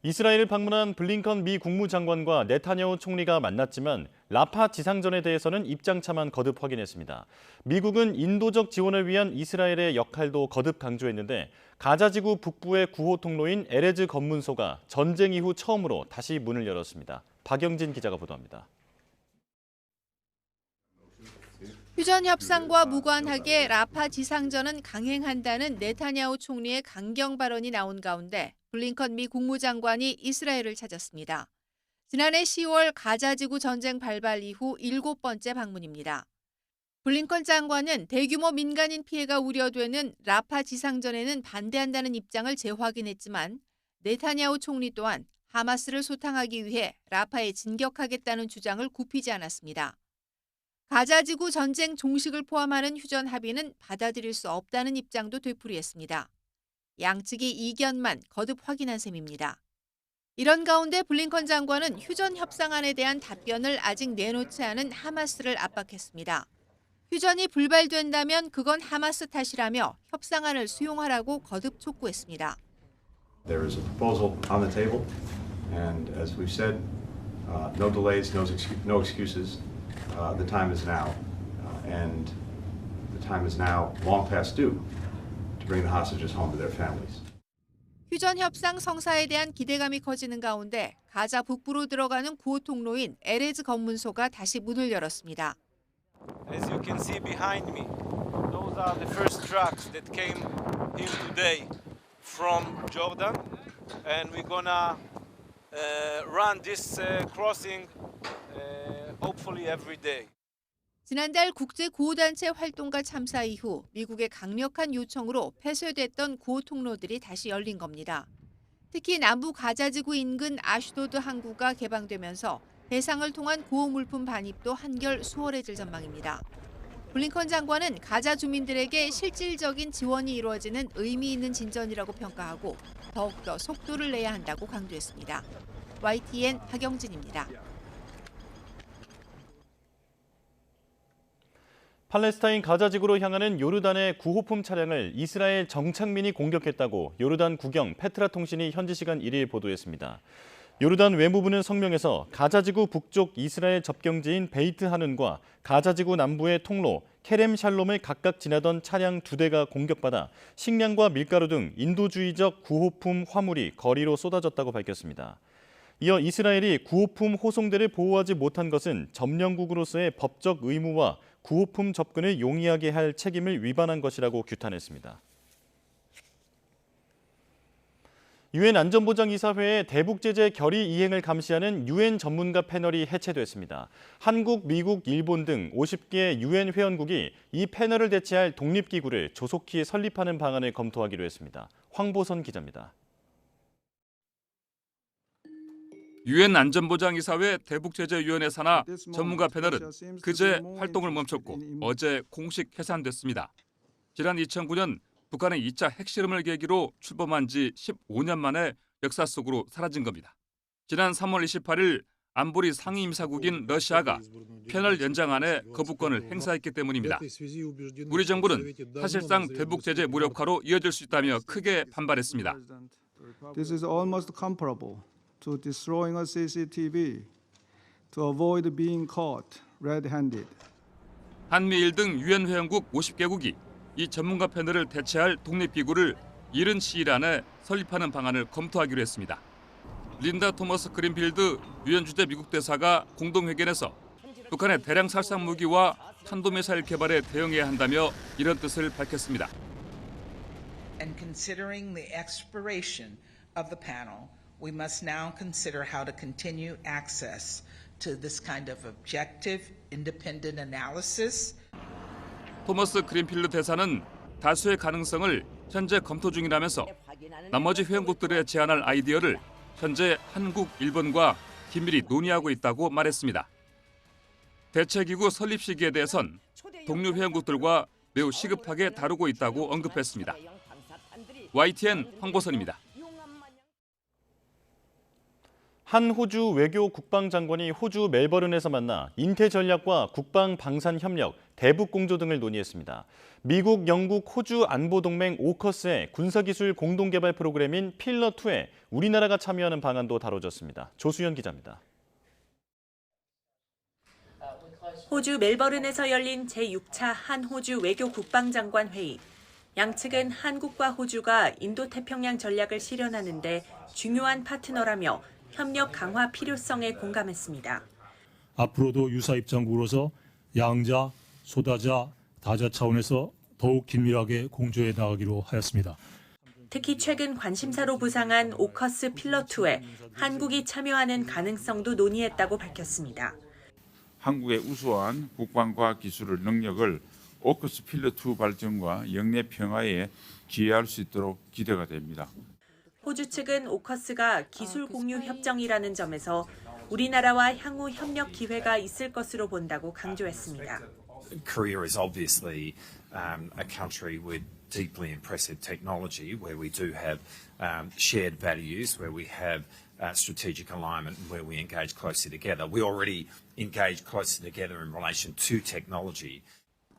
이스라엘을 방문한 블링컨 미 국무장관과 네타냐후 총리가 만났지만 라파 지상전에 대해서는 입장차만 거듭 확인했습니다. 미국은 인도적 지원을 위한 이스라엘의 역할도 거듭 강조했는데 가자지구 북부의 구호 통로인 에레즈 검문소가 전쟁 이후 처음으로 다시 문을 열었습니다. 박영진 기자가 보도합니다. 휴전 협상과 무관하게 라파 지상전은 강행한다는 네타냐후 총리의 강경 발언이 나온 가운데 블링컨 미 국무장관이 이스라엘을 찾았습니다. 지난해 10월 가자지구 전쟁 발발 이후 7번째 방문입니다. 블링컨 장관은 대규모 민간인 피해가 우려되는 라파 지상전에는 반대한다는 입장을 재확인했지만 네타냐후 총리 또한 하마스를 소탕하기 위해 라파에 진격하겠다는 주장을 굽히지 않았습니다. 가자지구 전쟁 종식을 포함하는 휴전 합의는 받아들일 수 없다는 입장도 되풀이했습니다. 양측이 이견만 거듭 확인한 셈입니다. 이런 가운데 블링컨 장관은 휴전 협상안에 대한 답변을 아직 내놓지 않은 하마스를 압박했습니다. 휴전이 불발된다면 그건 하마스 탓이라며 협상안을 수용하라고 거듭 촉구했습니다. There is a proposal on the table, and as we've said, no delays, no excuses. The time is now, and the time is now long past due to bring the hostages home to their families. 휴전 협상 성사에 대한 기대감이 커지는 가운데 가자 북부로 들어가는 구호 통로인 에레즈 검문소가 다시 문을 열었습니다. As you can see behind me, those are the first trucks that came here today from Jordan, and we're gonna run this crossing hopefully every day. 지난달 국제 구호단체 활동가 참사 이후 미국의 강력한 요청으로 폐쇄됐던 구호 통로들이 다시 열린 겁니다. 특히 남부 가자지구 인근 아슈도드 항구가 개방되면서 해상을 통한 구호 물품 반입도 한결 수월해질 전망입니다. 블링컨 장관은 가자 주민들에게 실질적인 지원이 이루어지는 의미 있는 진전이라고 평가하고 더욱더 속도를 내야 한다고 강조했습니다. YTN 하경진입니다. 팔레스타인 가자지구로 향하는 요르단의 구호품 차량을 이스라엘 정착민이 공격했다고 요르단 국영 페트라 통신이 현지 시간 1일 보도했습니다. 요르단 외무부는 성명에서 가자지구 북쪽 이스라엘 접경지인 베이트 하눈과 가자지구 남부의 통로 케렘 샬롬을 각각 지나던 차량 2대가 공격받아 식량과 밀가루 등 인도주의적 구호품 화물이 거리로 쏟아졌다고 밝혔습니다. 이어 이스라엘이 구호품 호송대를 보호하지 못한 것은 점령국으로서의 법적 의무와 구호품 접근을 용이하게 할 책임을 위반한 것이라고 규탄했습니다. 유엔 안전보장이사회의 대북 제재 결의 이행을 감시하는 유엔 전문가 패널이 해체됐습니다. 한국, 미국, 일본 등 50개 유엔 회원국이 이 패널을 대체할 독립기구를 조속히 설립하는 방안을 검토하기로 했습니다. 황보선 기자입니다. 유엔 안전보장이사회 대북제재위원회 산하 전문가 패널은 그제 활동을 멈췄고 어제 공식 해산됐습니다. 지난 2009년 북한의 2차 핵실험을 계기로 출범한 지 15년 만에 역사 속으로 사라진 겁니다. 지난 3월 28일 안보리 상임이사국인 러시아가 패널 연장안에 거부권을 행사했기 때문입니다. 우리 정부는 사실상 대북 제재 무력화로 이어질 수 있다며 크게 반발했습니다. This is almost comparable to destroying a CCTV to avoid being caught red-handed. 한미일 등 유엔 회원국 50개국이 이 전문가 패널을 대체할 독립기구를 이른 시일 안에 설립하는 방안을 검토하기로 했습니다. 린다 토머스 그린필드 유엔 주재 미국 대사가 공동회견에서 북한의 대량 살상 무기와 탄도미사일 개발에 대응해야 한다며 이런 뜻을 밝혔습니다. And considering the expiration of the panel, we must now consider how to continue access to this kind of objective, independent analysis. 토머스 그린필드 대사는 다수의 가능성을 현재 검토 중이라면서 나머지 회원국들에 제안할 아이디어를 현재 한국, 일본과 긴밀히 논의하고 있다고 말했습니다. 대체기구 설립 시기에 대해선 동료 회원국들과 매우 시급하게 다루고 있다고 언급했습니다. YTN 황보선입니다. 한 호주 외교 국방장관이 호주 멜버른에서 만나 인태 전략과 국방 방산 협력, 대북 공조 등을 논의했습니다. 미국, 영국, 호주 안보동맹 오커스의 군사기술 공동개발 프로그램인 필러2에 우리나라가 참여하는 방안도 다뤄졌습니다. 조수연 기자입니다. 호주 멜버른에서 열린 제6차 한호주 외교 국방장관 회의. 양측은 한국과 호주가 인도태평양 전략을 실현하는 데 중요한 파트너라며 협력 강화 필요성에 공감했습니다. 앞으로도 유사 입장국으로서 양자, 소다자, 다자 차원에서 더욱 긴밀하게 공조해 나가기로 하였습니다. 특히 최근 관심사로 부상한 오커스 필러2에 한국이 참여하는 가능성도 논의했다고 밝혔습니다. 한국의 우수한 국방과학기술 능력을 오커스 필러2 발전과 영내 평화에 기여할 수 있도록 기대가 됩니다. 호주 측은 오커스가 기술 공유 협정이라는 점에서 우리나라와 향후 협력 기회가 있을 것으로 본다고 강조했습니다. Korea is obviously a country with deeply impressive technology where we do have shared values, where we have strategic alignment and where we engage closely together. We already engage closely together in relation to technology.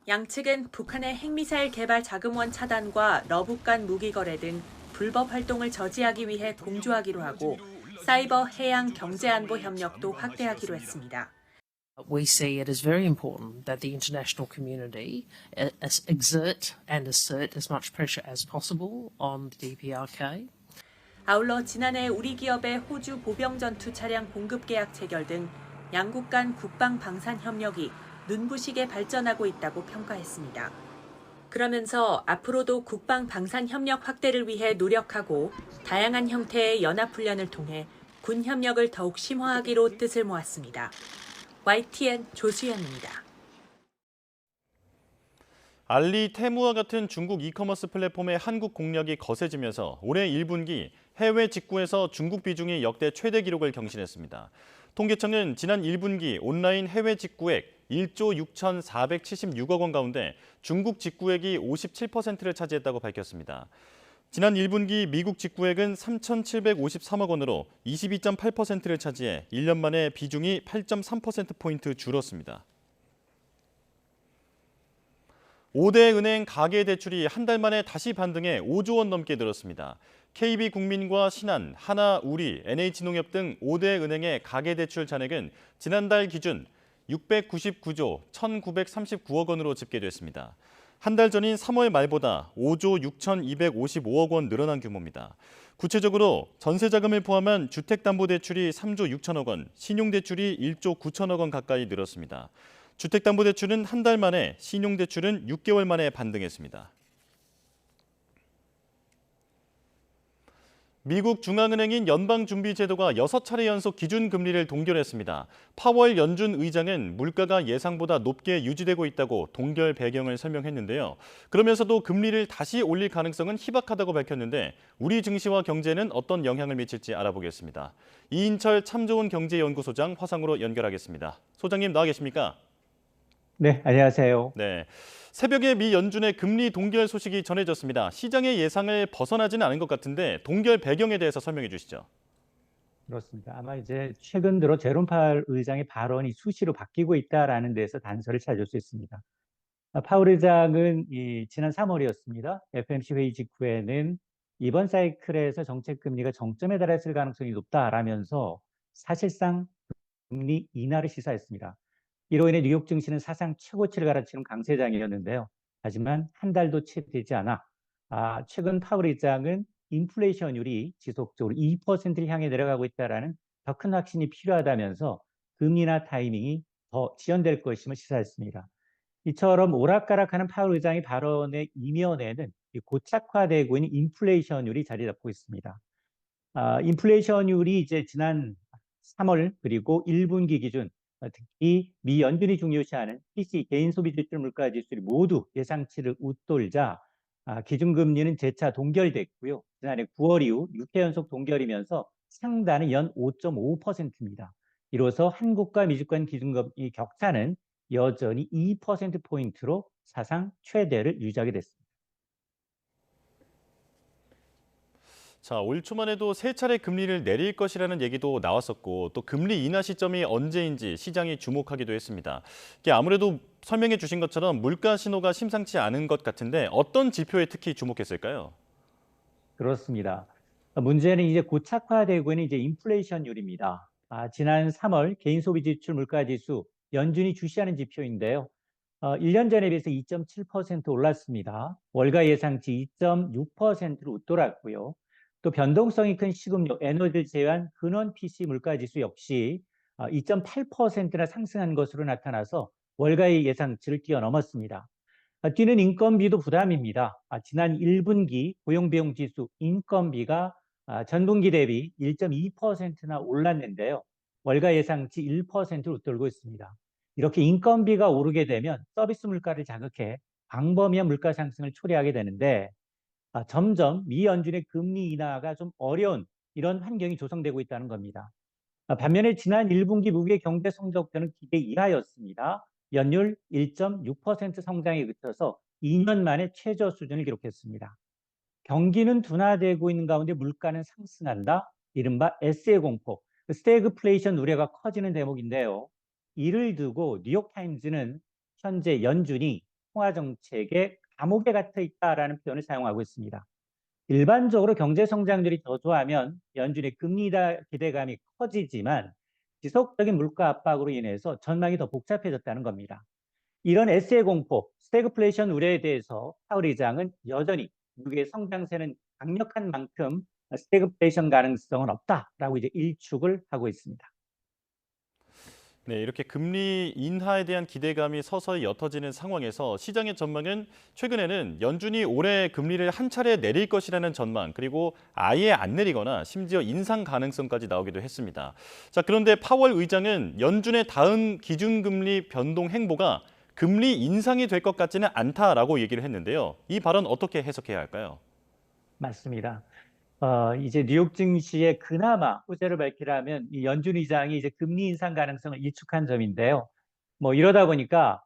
양측은 북한의 핵미사일 개발 자금원 차단과 러북간 무기 거래 등 불법 활동을 저지하기 위해 공조하기로 하고 사이버 해양 경제 안보 협력도 확대하기로 했습니다. We see it as very important that the international community exert and assert as much pressure as possible on the DPRK. 아울러 지난해 우리 기업의 호주 보병 전투 차량 공급 계약 체결 등 양국 간 국방 방산 협력이 눈부시게 발전하고 있다고 평가했습니다. 그러면서 앞으로도 국방 방산 협력 확대를 위해 노력하고 다양한 형태의 연합 훈련을 통해 군 협력을 더욱 심화하기로 뜻을 모았습니다. YTN 조수연입니다. 알리, 테무와 같은 중국 이커머스 플랫폼의 한국 공략이 거세지면서 올해 1분기 해외 직구에서 중국 비중이 역대 최대 기록을 경신했습니다. 통계청은 지난 1분기 온라인 해외 직구액 1조 6,476억 원 가운데 중국 직구액이 57%를 차지했다고 밝혔습니다. 지난 1분기 미국 직구액은 3,753억 원으로 22.8%를 차지해 1년 만에 비중이 8.3%포인트 줄었습니다. 5대 은행 가계대출이 한 달 만에 다시 반등해 5조 원 넘게 늘었습니다. KB국민과 신한, 하나, 우리, NH농협 등 5대 은행의 가계대출 잔액은 지난달 기준 699조 1,939억 원으로 집계됐습니다. 한 달 전인 3월 말보다 5조 6,255억 원 늘어난 규모입니다. 구체적으로 전세자금을 포함한 주택담보대출이 3조 6천억 원, 신용대출이 1조 9천억 원 가까이 늘었습니다. 주택담보대출은 한 달 만에, 신용대출은 6개월 만에 반등했습니다. 미국 중앙은행인 연방준비제도가 6차례 연속 기준금리를 동결했습니다. 파월 연준 의장은 물가가 예상보다 높게 유지되고 있다고 동결 배경을 설명했는데요. 그러면서도 금리를 다시 올릴 가능성은 희박하다고 밝혔는데 우리 증시와 경제는 어떤 영향을 미칠지 알아보겠습니다. 이인철 참좋은 경제연구소장 화상으로 연결하겠습니다. 소장님 나와 계십니까? 네, 안녕하세요. 네. 새벽에 미 연준의 금리 동결 소식이 전해졌습니다. 시장의 예상을 벗어나지는 않은 것 같은데 동결 배경에 대해서 설명해 주시죠. 그렇습니다. 아마 이제 최근 들어 제롬 파월 의장의 발언이 수시로 바뀌고 있다라는 데서 단서를 찾을 수 있습니다. 파월 의장은 지난 3월이었습니다. FOMC 회의 직후에는 이번 사이클에서 정책 금리가 정점에 달했을 가능성이 높다라면서 사실상 금리 인하를 시사했습니다. 이로 인해 뉴욕 증시는 사상 최고치를 갈아치는 강세장이었는데요. 하지만 한 달도 채 되지 않아 최근 파월 의장은 인플레이션율이 지속적으로 2%를 향해 내려가고 있다는 더 큰 확신이 필요하다면서 금리 인하 타이밍이 더 지연될 것임을 시사했습니다. 이처럼 오락가락하는 파월 의장의 발언의 이면에는 고착화되고 있는 인플레이션율이 자리 잡고 있습니다. 인플레이션율이 이제 지난 3월 그리고 1분기 기준 특히 미 연준이 중요시하는 PC 개인소비지출 물가지수들이 모두 예상치를 웃돌자 기준금리는 재차 동결됐고요. 지난해 9월 이후 6회 연속 동결이면서 상단은 연 5.5%입니다. 이로써 한국과 미국 간 기준금리 격차는 여전히 2%포인트로 사상 최대를 유지하게 됐습니다. 자, 올 초만 해도 세 차례 금리를 내릴 것이라는 얘기도 나왔었고 또 금리 인하 시점이 언제인지 시장이 주목하기도 했습니다. 이게 아무래도 설명해 주신 것처럼 물가 신호가 심상치 않은 것 같은데 어떤 지표에 특히 주목했을까요? 그렇습니다. 문제는 이제 고착화되고 있는 이제 인플레이션율입니다. 지난 3월 개인소비지출 물가지수 연준이 주시하는 지표인데요. 1년 전에 비해서 2.7% 올랐습니다. 월가 예상치 2.6%로 웃돌았고요. 또 변동성이 큰 식음료, 에너지를 제외한 근원 PC 물가지수 역시 2.8%나 상승한 것으로 나타나서 월가의 예상치를 뛰어넘었습니다. 뛰는 인건비도 부담입니다. 지난 1분기 고용비용지수 인건비가 전분기 대비 1.2%나 올랐는데요. 월가 예상치 1%를 웃돌고 있습니다. 이렇게 인건비가 오르게 되면 서비스 물가를 자극해 광범위한 물가 상승을 초래하게 되는데 점점 미 연준의 금리 인하가 좀 어려운 이런 환경이 조성되고 있다는 겁니다. 반면에 지난 1분기 미국의 경제 성적표는 기대 이하였습니다. 연율 1.6% 성장에 그쳐서 2년 만에 최저 수준을 기록했습니다. 경기는 둔화되고 있는 가운데 물가는 상승한다. 이른바 S의 공포, 스태그플레이션 우려가 커지는 대목인데요. 이를 두고 뉴욕타임즈는 현재 연준이 통화정책에 감옥에 갇혀 있다라는 표현을 사용하고 있습니다. 일반적으로 경제 성장률이 저조하면 연준의 금리 기대감이 커지지만 지속적인 물가 압박으로 인해서 전망이 더 복잡해졌다는 겁니다. 이런 S의 공포, 스태그플레이션 우려에 대해서 파월 의장은 여전히 미국의 성장세는 강력한 만큼 스태그플레이션 가능성은 없다라고 이제 일축을 하고 있습니다. 네, 이렇게 금리 인하에 대한 기대감이 서서히 옅어지는 상황에서 시장의 전망은 최근에는 연준이 올해 금리를 한 차례 내릴 것이라는 전망, 그리고 아예 안 내리거나 심지어 인상 가능성까지 나오기도 했습니다. 자, 그런데 파월 의장은 연준의 다음 기준금리 변동 행보가 금리 인상이 될 것 같지는 않다라고 얘기를 했는데요. 이 발언 어떻게 해석해야 할까요? 맞습니다. 이제 뉴욕 증시에 그나마 호재를 밝히라면 이 연준 의장이 이제 금리 인상 가능성을 일축한 점인데요. 뭐 이러다 보니까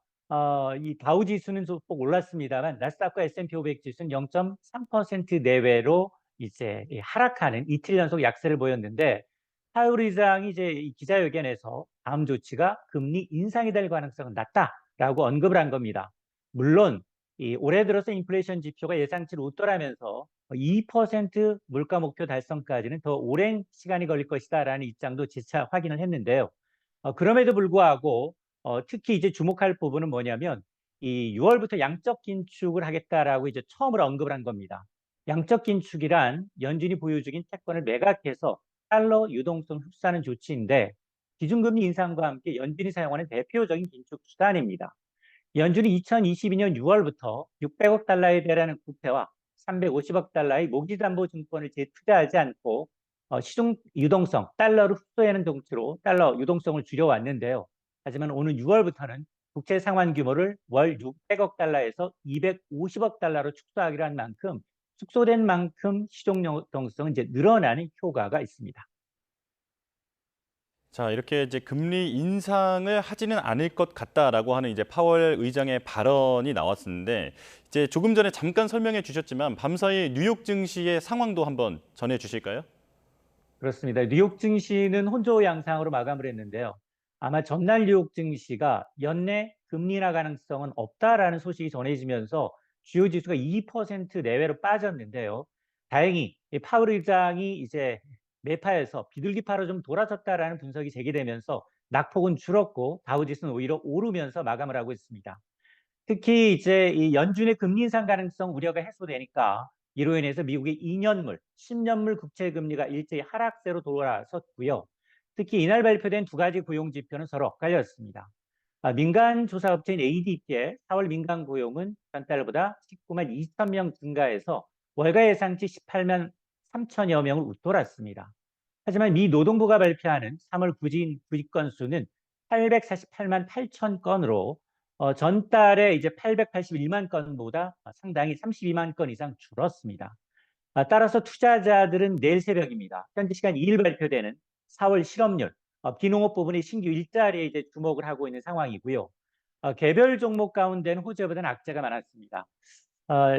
이 다우 지수는 소폭 올랐습니다만 나스닥과 S&P 500 지수는 0.3% 내외로 이제 하락하는 이틀 연속 약세를 보였는데 파월 의장이 이제 이 기자회견에서 다음 조치가 금리 인상이 될 가능성은 낮다라고 언급을 한 겁니다. 물론 이 올해 들어서 인플레이션 지표가 예상치를 웃돌하면서 2% 물가 목표 달성까지는 더 오랜 시간이 걸릴 것이다라는 입장도 재차 확인을 했는데요. 그럼에도 불구하고 특히 이제 주목할 부분은 뭐냐면 이 6월부터 양적 긴축을 하겠다라고 이제 처음으로 언급을 한 겁니다. 양적 긴축이란 연준이 보유 중인 채권을 매각해서 달러 유동성 흡수하는 조치인데 기준금리 인상과 함께 연준이 사용하는 대표적인 긴축 수단입니다. 연준이 2022년 6월부터 600억 달러에 달하는 국채와 350억 달러의 모기담보 증권을 재투자하지 않고 시중 유동성, 달러를 흡수하는 정치로 달러 유동성을 줄여왔는데요. 하지만 오는 6월부터는 국채 상환 규모를 월 600억 달러에서 250억 달러로 축소하기로 한 만큼 축소된 만큼 시중 유동성은 이제 늘어나는 효과가 있습니다. 자, 이렇게 이제 금리 인상을 하지는 않을 것 같다라고 하는 이제 파월 의장의 발언이 나왔었는데 이제 조금 전에 잠깐 설명해 주셨지만 밤사이 뉴욕 증시의 상황도 한번 전해 주실까요? 그렇습니다. 뉴욕 증시는 혼조 양상으로 마감을 했는데요. 아마 전날 뉴욕 증시가 연내 금리 인하 가능성은 없다라는 소식이 전해지면서 주요 지수가 2% 내외로 빠졌는데요. 다행히 파월 의장이 이제 매파에서 비둘기파로 좀 돌아섰다라는 분석이 제기되면서 낙폭은 줄었고 다우지수는 오히려 오르면서 마감을 하고 있습니다. 특히 이제 이 연준의 금리 인상 가능성 우려가 해소되니까 이로 인해서 미국의 2년물, 10년물 국채 금리가 일제히 하락세로 돌아섰고요. 특히 이날 발표된 두 가지 고용 지표는 서로 엇갈렸습니다. 민간 조사업체인 ADP의 4월 민간 고용은 전달보다 19만 2천 명 증가해서 월가 예상치 18만 3천여 명을 웃돌았습니다. 하지만 미 노동부가 발표하는 3월 구직 건수는 848만 8천 건으로 전달에 이제 881만 건보다 상당히 32만 건 이상 줄었습니다. 따라서 투자자들은 내일 새벽입니다. 현지 시간 2일 발표되는 4월 실업률, 비농업 부분의 신규 일자리에 이제 주목을 하고 있는 상황이고요. 개별 종목 가운데는 호재보다는 악재가 많았습니다.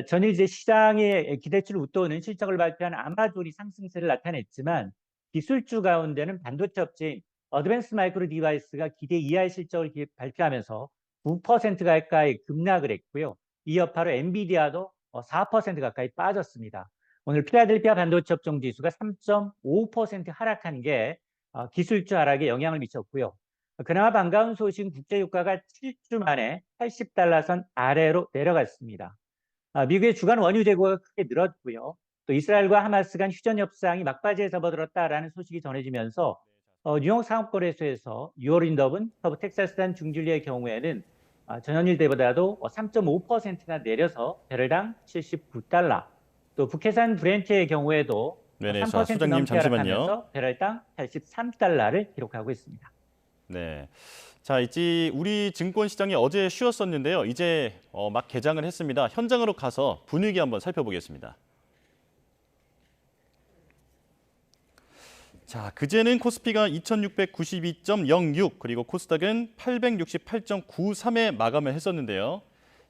전일 이제 시장의 기대치를 웃도는 실적을 발표한 아마존이 상승세를 나타냈지만 기술주 가운데는 반도체 업체인 어드밴스 마이크로 디바이스가 기대 이하의 실적을 발표하면서 9% 가까이 급락을 했고요. 이 여파로 엔비디아도 4% 가까이 빠졌습니다. 오늘 필라델피아 반도체 업종 지수가 3.5% 하락한 게 기술주 하락에 영향을 미쳤고요. 그나마 반가운 소식은 국제유가가 7주 만에 80달러 선 아래로 내려갔습니다. 미국의 주간 원유 재고가 크게 늘었고요. 또 이스라엘과 하마스 간 휴전 협상이 막바지에 접어들었다라는 소식이 전해지면서 뉴욕 상업거래소에서 유월인더분 서부 텍사스산 중진리의 경우에는 전년일 때보다도 3.5%나 내려서 배럴당 79달러, 또 북해산 브렌트의 경우에도 3% 넘게 하락하면서 배럴당 83달러를 기록하고 있습니다. 네. 자, 이제 우리 증권 시장이 어제 쉬었었는데요. 이제 막 개장을 했습니다. 현장으로 가서 분위기 한번 살펴보겠습니다. 자, 그제는 코스피가 2692.06 그리고 코스닥은 868.93에 마감을 했었는데요.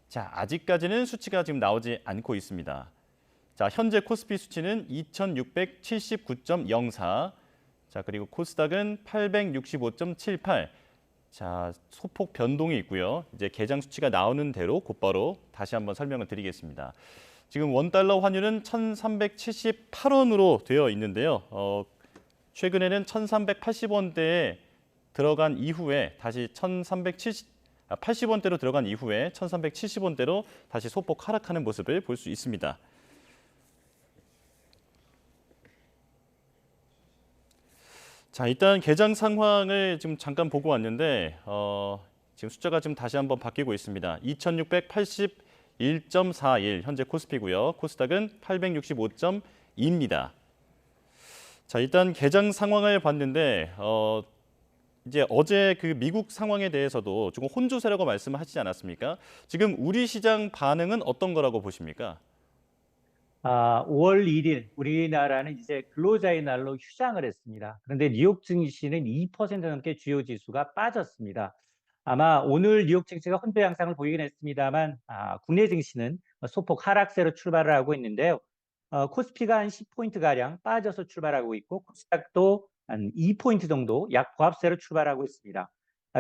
자, 아직까지는 수치가 지금 나오지 않고 있습니다. 자, 현재 코스피 수치는 2679.04. 자, 그리고 코스닥은 865.78. 자, 소폭 변동이 있고요. 이제 개장 수치가 나오는 대로 곧바로 다시 한번 설명을 드리겠습니다. 지금 원달러 환율은 1,378원으로 되어 있는데요. 최근에는 1,380원대에 들어간 이후에 다시 80원대로 들어간 이후에 1,370원대로 다시 소폭 하락하는 모습을 볼 수 있습니다. 자, 일단 개장 상황을 지금 잠깐 보고 왔는데 지금 숫자가 지금 다시 한번 바뀌고 있습니다. 2,681.41 현재 코스피고요. 코스닥은 865.2입니다. 자, 일단 개장 상황을 봤는데 이제 어제 그 미국 상황에 대해서도 조금 혼조세라고 말씀을 하시지 않았습니까? 지금 우리 시장 반응은 어떤 거라고 보십니까? 5월 1일 우리나라는 이제 근로자의 날로 휴장을 했습니다. 그런데 뉴욕 증시는 2% 넘게 주요 지수가 빠졌습니다. 아마 오늘 뉴욕 증시가 혼조 양상을 보이긴 했습니다만 국내 증시는 소폭 하락세로 출발을 하고 있는데요. 코스피가 한 10포인트가량 빠져서 출발하고 있고 코스닥도 한 2포인트 정도 약 보합세로 출발하고 있습니다.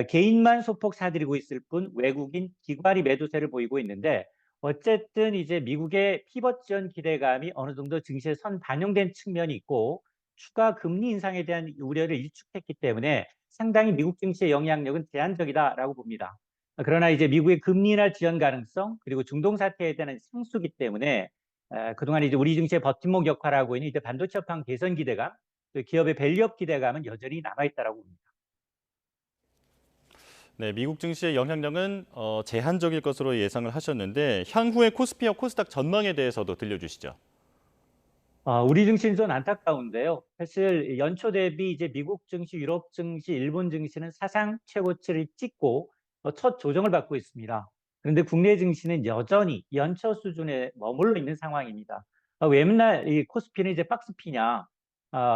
개인만 소폭 사들이고 있을 뿐 외국인 기관이 매도세를 보이고 있는데 어쨌든 이제 미국의 피벗 지원 기대감이 어느 정도 증시에 선 반영된 측면이 있고 추가 금리 인상에 대한 우려를 일축했기 때문에 상당히 미국 증시의 영향력은 제한적이다라고 봅니다. 그러나 이제 미국의 금리 인하 지연 가능성 그리고 중동 사태에 대한 상수기 때문에 그동안 이제 우리 증시의 버팀목 역할을 하고 있는 이제 반도체 업황 개선 기대감, 또 기업의 밸류업 기대감은 여전히 남아있다라고 봅니다. 네, 미국 증시의 영향력은 제한적일 것으로 예상을 하셨는데 향후의 코스피와 코스닥 전망에 대해서도 들려주시죠. 우리 증시는 좀 안타까운데요. 사실 연초 대비 이제 미국 증시, 유럽 증시, 일본 증시는 사상 최고치를 찍고 첫 조정을 받고 있습니다. 그런데 국내 증시는 여전히 연초 수준에 머물러 있는 상황입니다. 왜 맨날 이 코스피는 이제 박스피냐,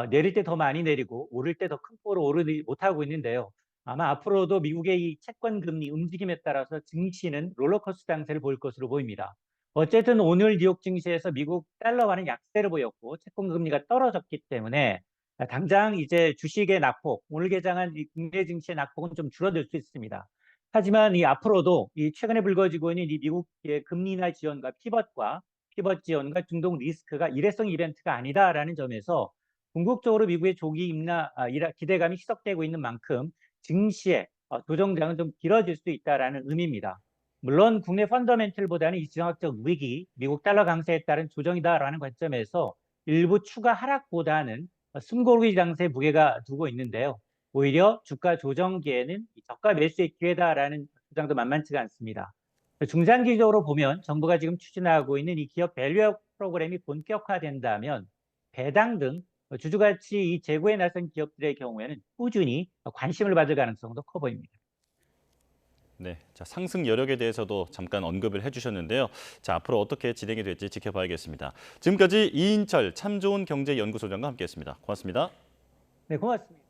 내릴 때 더 많이 내리고 오를 때 더 큰 폭으로 오르지 못하고 있는데요. 아마 앞으로도 미국의 이 채권 금리 움직임에 따라서 증시는 롤러코스터 장세를 보일 것으로 보입니다. 어쨌든 오늘 뉴욕 증시에서 미국 달러화는 약세를 보였고 채권 금리가 떨어졌기 때문에 당장 이제 주식의 낙폭, 오늘 개장한 이 국내 증시의 낙폭은 좀 줄어들 수 있습니다. 하지만 이 앞으로도 이 최근에 불거지고 있는 이 미국의 금리 인하 지원과 피벗 지원과 중동 리스크가 일회성 이벤트가 아니다라는 점에서 궁극적으로 미국의 조기 인하 기대감이 희석되고 있는 만큼 증시의 조정장은 좀 길어질 수 있다라는 의미입니다. 물론 국내 펀더멘틀보다는 이 지정학적 위기, 미국 달러 강세에 따른 조정이다라는 관점에서 일부 추가 하락보다는 숨고르기 장세에 무게가 두고 있는데요. 오히려 주가 조정기에는 저가 매수의 기회다라는 주장도 만만치가 않습니다. 중장기적으로 보면 정부가 지금 추진하고 있는 이 기업 밸류업 프로그램이 본격화된다면 배당 등 주주가치 이 제고에 나선 기업들의 경우에는 꾸준히 관심을 받을 가능성도 커 보입니다. 네, 자, 상승 여력에 대해서도 잠깐 언급을 해주셨는데요. 자, 앞으로 어떻게 진행이 될지 지켜봐야겠습니다. 지금까지 이인철 참 좋은 경제연구소장과 함께했습니다. 고맙습니다. 네, 고맙습니다.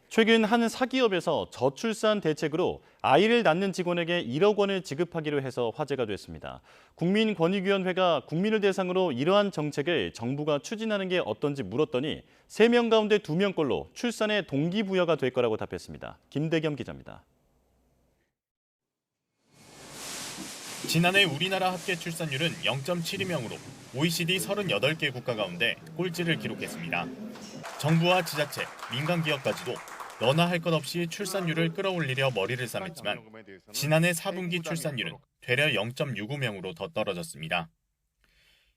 최근 한 사기업에서 저출산 대책으로 아이를 낳는 직원에게 1억 원을 지급하기로 해서 화제가 됐습니다. 국민권익위원회가 국민을 대상으로 이러한 정책을 정부가 추진하는 게 어떤지 물었더니 3명 가운데 2명꼴로 출산의 동기부여가 될 거라고 답했습니다. 김대겸 기자입니다. 지난해 우리나라 합계 출산율은 0.72명으로 OECD 38개 국가 가운데 꼴찌를 기록했습니다. 정부와 지자체, 민간기업까지도 너나 할 것 없이 출산율을 끌어올리려 머리를 싸맸지만 지난해 4분기 출산율은 되려 0.65명으로 더 떨어졌습니다.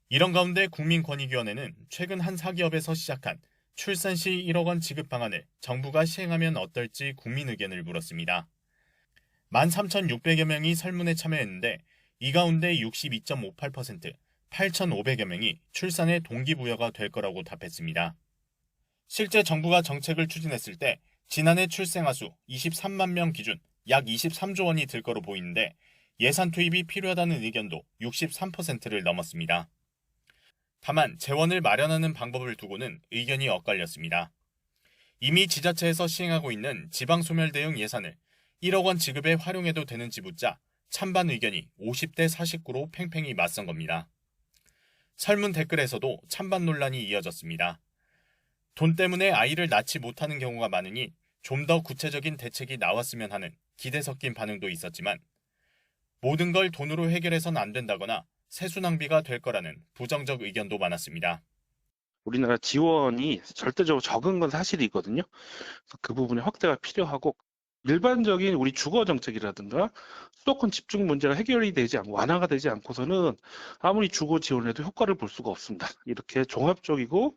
이런 가운데 국민권익위원회는 최근 한 사기업에서 시작한 출산 시 1억 원 지급 방안을 정부가 시행하면 어떨지 국민 의견을 물었습니다. 13,600여 명이 설문에 참여했는데 이 가운데 62.58%, 8,500여 명이 출산의 동기부여가 될 거라고 답했습니다. 실제 정부가 정책을 추진했을 때 지난해 출생아 수 23만 명 기준 약 23조 원이 들 거로 보이는데 예산 투입이 필요하다는 의견도 63%를 넘었습니다. 다만 재원을 마련하는 방법을 두고는 의견이 엇갈렸습니다. 이미 지자체에서 시행하고 있는 지방소멸 대응 예산을 1억 원 지급에 활용해도 되는지 묻자 찬반 의견이 50대 49로 팽팽히 맞선 겁니다. 설문 댓글에서도 찬반 논란이 이어졌습니다. 돈 때문에 아이를 낳지 못하는 경우가 많으니 좀 더 구체적인 대책이 나왔으면 하는 기대 섞인 반응도 있었지만 모든 걸 돈으로 해결해선 안 된다거나 세수 낭비가 될 거라는 부정적 의견도 많았습니다. 우리나라 지원이 절대적으로 적은 건 사실이거든요. 그래서 그 부분의 확대가 필요하고 일반적인 우리 주거 정책이라든가 수도권 집중 문제가 해결이 되지 않고 완화가 되지 않고서는 아무리 주거 지원을 해도 효과를 볼 수가 없습니다. 이렇게 종합적이고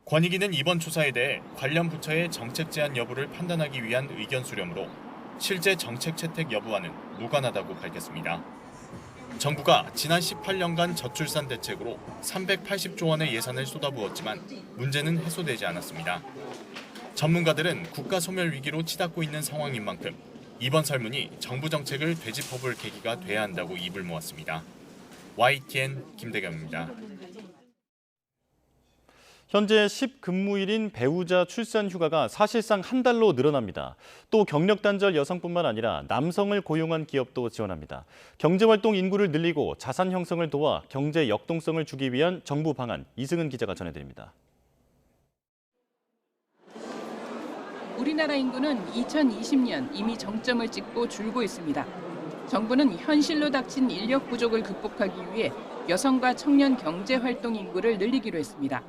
권익위는 이번 조사에 대해 관련 부처의 정책 제안 여부를 판단하기 위한 의견 수렴으로 실제 정책 채택 여부와는 무관하다고 밝혔습니다. 정부가 지난 18년간 저출산 대책으로 380조 원의 예산을 쏟아부었지만 문제는 해소되지 않았습니다. 전문가들은 국가 소멸 위기로 치닫고 있는 상황인 만큼 이번 설문이 정부 정책을 되짚어볼 계기가 돼야 한다고 입을 모았습니다. YTN 김대겸입니다. 현재 10근무일인 배우자 출산 휴가가 사실상 한 달로 늘어납니다. 또 경력 단절 여성뿐만 아니라 남성을 고용한 기업도 지원합니다. 경제활동 인구를 늘리고 자산 형성을 도와 경제 역동성을 주기 위한 정부 방안, 이승은 기자가 전해드립니다. 우리나라 인구는 2020년 이미 정점을 찍고 줄고 있습니다. 정부는 현실로 닥친 인력 부족을 극복하기 위해 여성과 청년 경제활동 인구를 늘리기로 했습니다.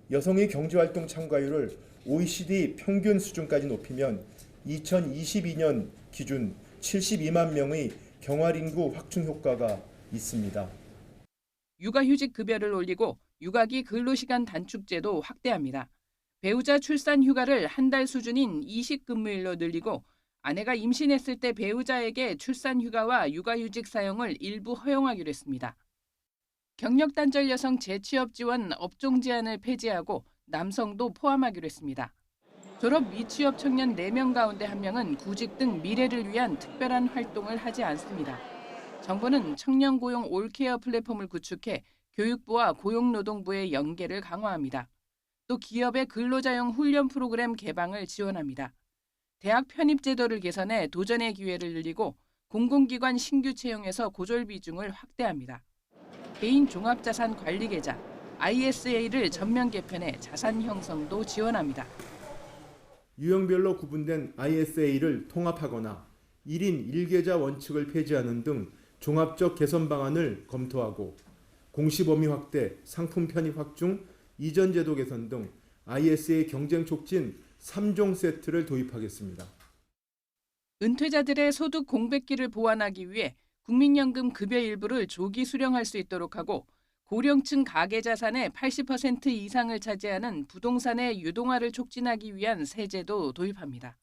여성의 경제활동 참가율을 OECD 평균 수준까지 높이면 2022년 기준 72만 명의 경활인구 확충 효과가 있습니다. 육아휴직 급여를 올리고 육아기 근로시간 단축제도 확대합니다. 배우자 출산 휴가를 한 달 수준인 20근무일로 늘리고 아내가 임신했을 때 배우자에게 출산 휴가와 육아휴직 사용을 일부 허용하기로 했습니다. 경력 단절 여성 재취업 지원 업종 제한을 폐지하고 남성도 포함하기로 했습니다. 졸업 미취업 청년 4명 가운데 1명은 구직 등 미래를 위한 특별한 활동을 하지 않습니다. 정부는 청년 고용 올케어 플랫폼을 구축해 교육부와 고용노동부의 연계를 강화합니다. 또 기업의 근로자용 훈련 프로그램 개방을 지원합니다. 대학 편입 제도를 개선해 도전의 기회를 늘리고 공공기관 신규 채용에서 고졸 비중을 확대합니다. 개인 종합자산 관리 계좌 ISA를 전면 개편해 자산 형성도 지원합니다. 유형별로 구분된 ISA를 통합하거나 1인 1계좌 원칙을 폐지하는 등 종합적 개선 방안을 검토하고 공시 범위 확대, 상품 편입 확충, 이전 제도 개선 등 ISA 경쟁 촉진 3종 세트를 도입하겠습니다. 은퇴자들의 소득 공백기를 보완하기 위해 국민연금 급여 일부를 조기 수령할 수 있도록 하고 고령층 가계 자산의 80% 이상을 차지하는 부동산의 유동화를 촉진하기 위한 세제도 도입합니다.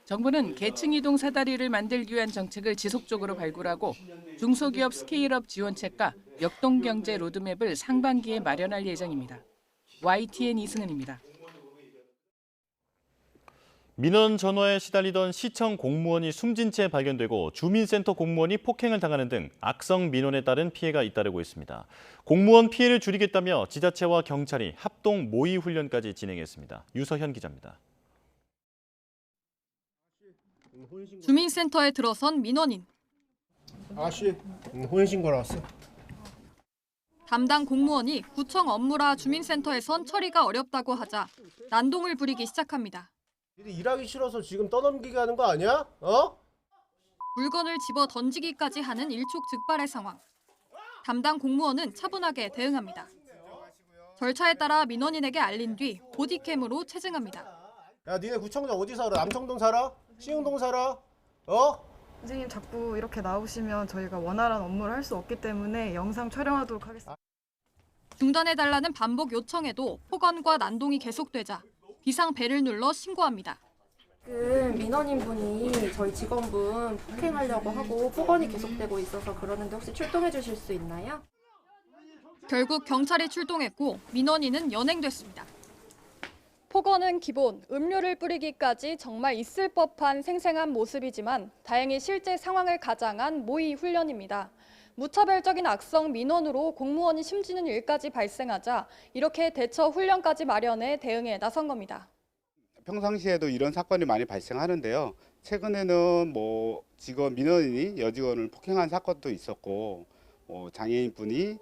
정부는 계층 이동 사다리를 만들기 위한 정책을 지속적으로 발굴하고 중소기업 스케일업 지원책과 역동경제 로드맵을 상반기에 마련할 예정입니다. YTN 이승은입니다. 민원 전화에 시달리던 시청 공무원이 숨진 채 발견되고 주민센터 공무원이 폭행을 당하는 등 악성 민원에 따른 피해가 잇따르고 있습니다. 공무원 피해를 줄이겠다며 지자체와 경찰이 합동 모의 훈련까지 진행했습니다. 유서현 기자입니다. 주민센터에 들어선 민원인. 아씨, 혼인신고로 왔어. 담당 공무원이 구청 업무라 주민센터에선 처리가 어렵다고 하자 난동을 부리기 시작합니다. 니들 일하기 싫어서 지금 떠넘기게 하는 거 아니야? 어? 물건을 집어 던지기까지 하는 일촉즉발의 상황. 담당 공무원은 차분하게 대응합니다. 절차에 따라 민원인에게 알린 뒤 보디캠으로 체증합니다. 야, 니네 구청장 어디 살아? 남성동 살아? 시흥동 살아? 어? 선생님 자꾸 이렇게 나오시면 저희가 원활한 업무를 할 수 없기 때문에 영상 촬영하도록 하겠습니다. 중단해달라는 반복 요청에도 폭언과 난동이 계속되자 비상벨을 눌러 신고합니다. 민원인분이 저희 직원분 폭행하려고 하고 폭언이 계속되고 있어서 그러는데 혹시 출동해 주실 수 있나요? 결국 경찰이 출동했고 민원인은 연행됐습니다. 폭언은 기본, 음료를 뿌리기까지 정말 있을 법한 생생한 모습이지만 다행히 실제 상황을 가장한 모의 훈련입니다. 무차별적인 악성 민원으로 공무원이 숨지는 일까지 발생하자 이렇게 대처 훈련까지 마련해 대응에 나선 겁니다. 평상시에도 이런 사건이 많이 발생하는데요. 최근에는 뭐 직원 민원인이 여직원을 폭행한 사건도 있었고, 장애인분이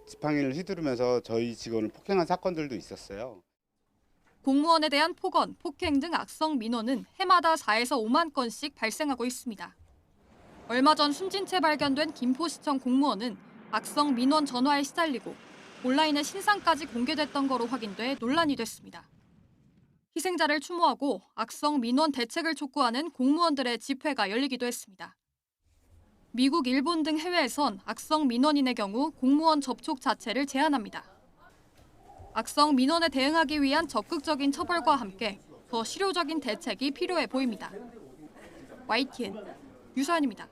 지팡이를 휘두르면서 저희 직원을 폭행한 사건들도 있었어요. 공무원에 대한 폭언, 폭행 등 악성 민원은 해마다 4에서 5만 건씩 발생하고 있습니다. 얼마 전 숨진 채 발견된 김포시청 공무원은 악성 민원 전화에 시달리고 온라인에 신상까지 공개됐던 거로 확인돼 논란이 됐습니다. 희생자를 추모하고 악성 민원 대책을 촉구하는 공무원들의 집회가 열리기도 했습니다. 미국, 일본 등 해외에선 악성 민원인의 경우 공무원 접촉 자체를 제한합니다. 악성 민원에 대응하기 위한 적극적인 처벌과 함께 더 실효적인 대책이 필요해 보입니다. YTN 유서연입니다.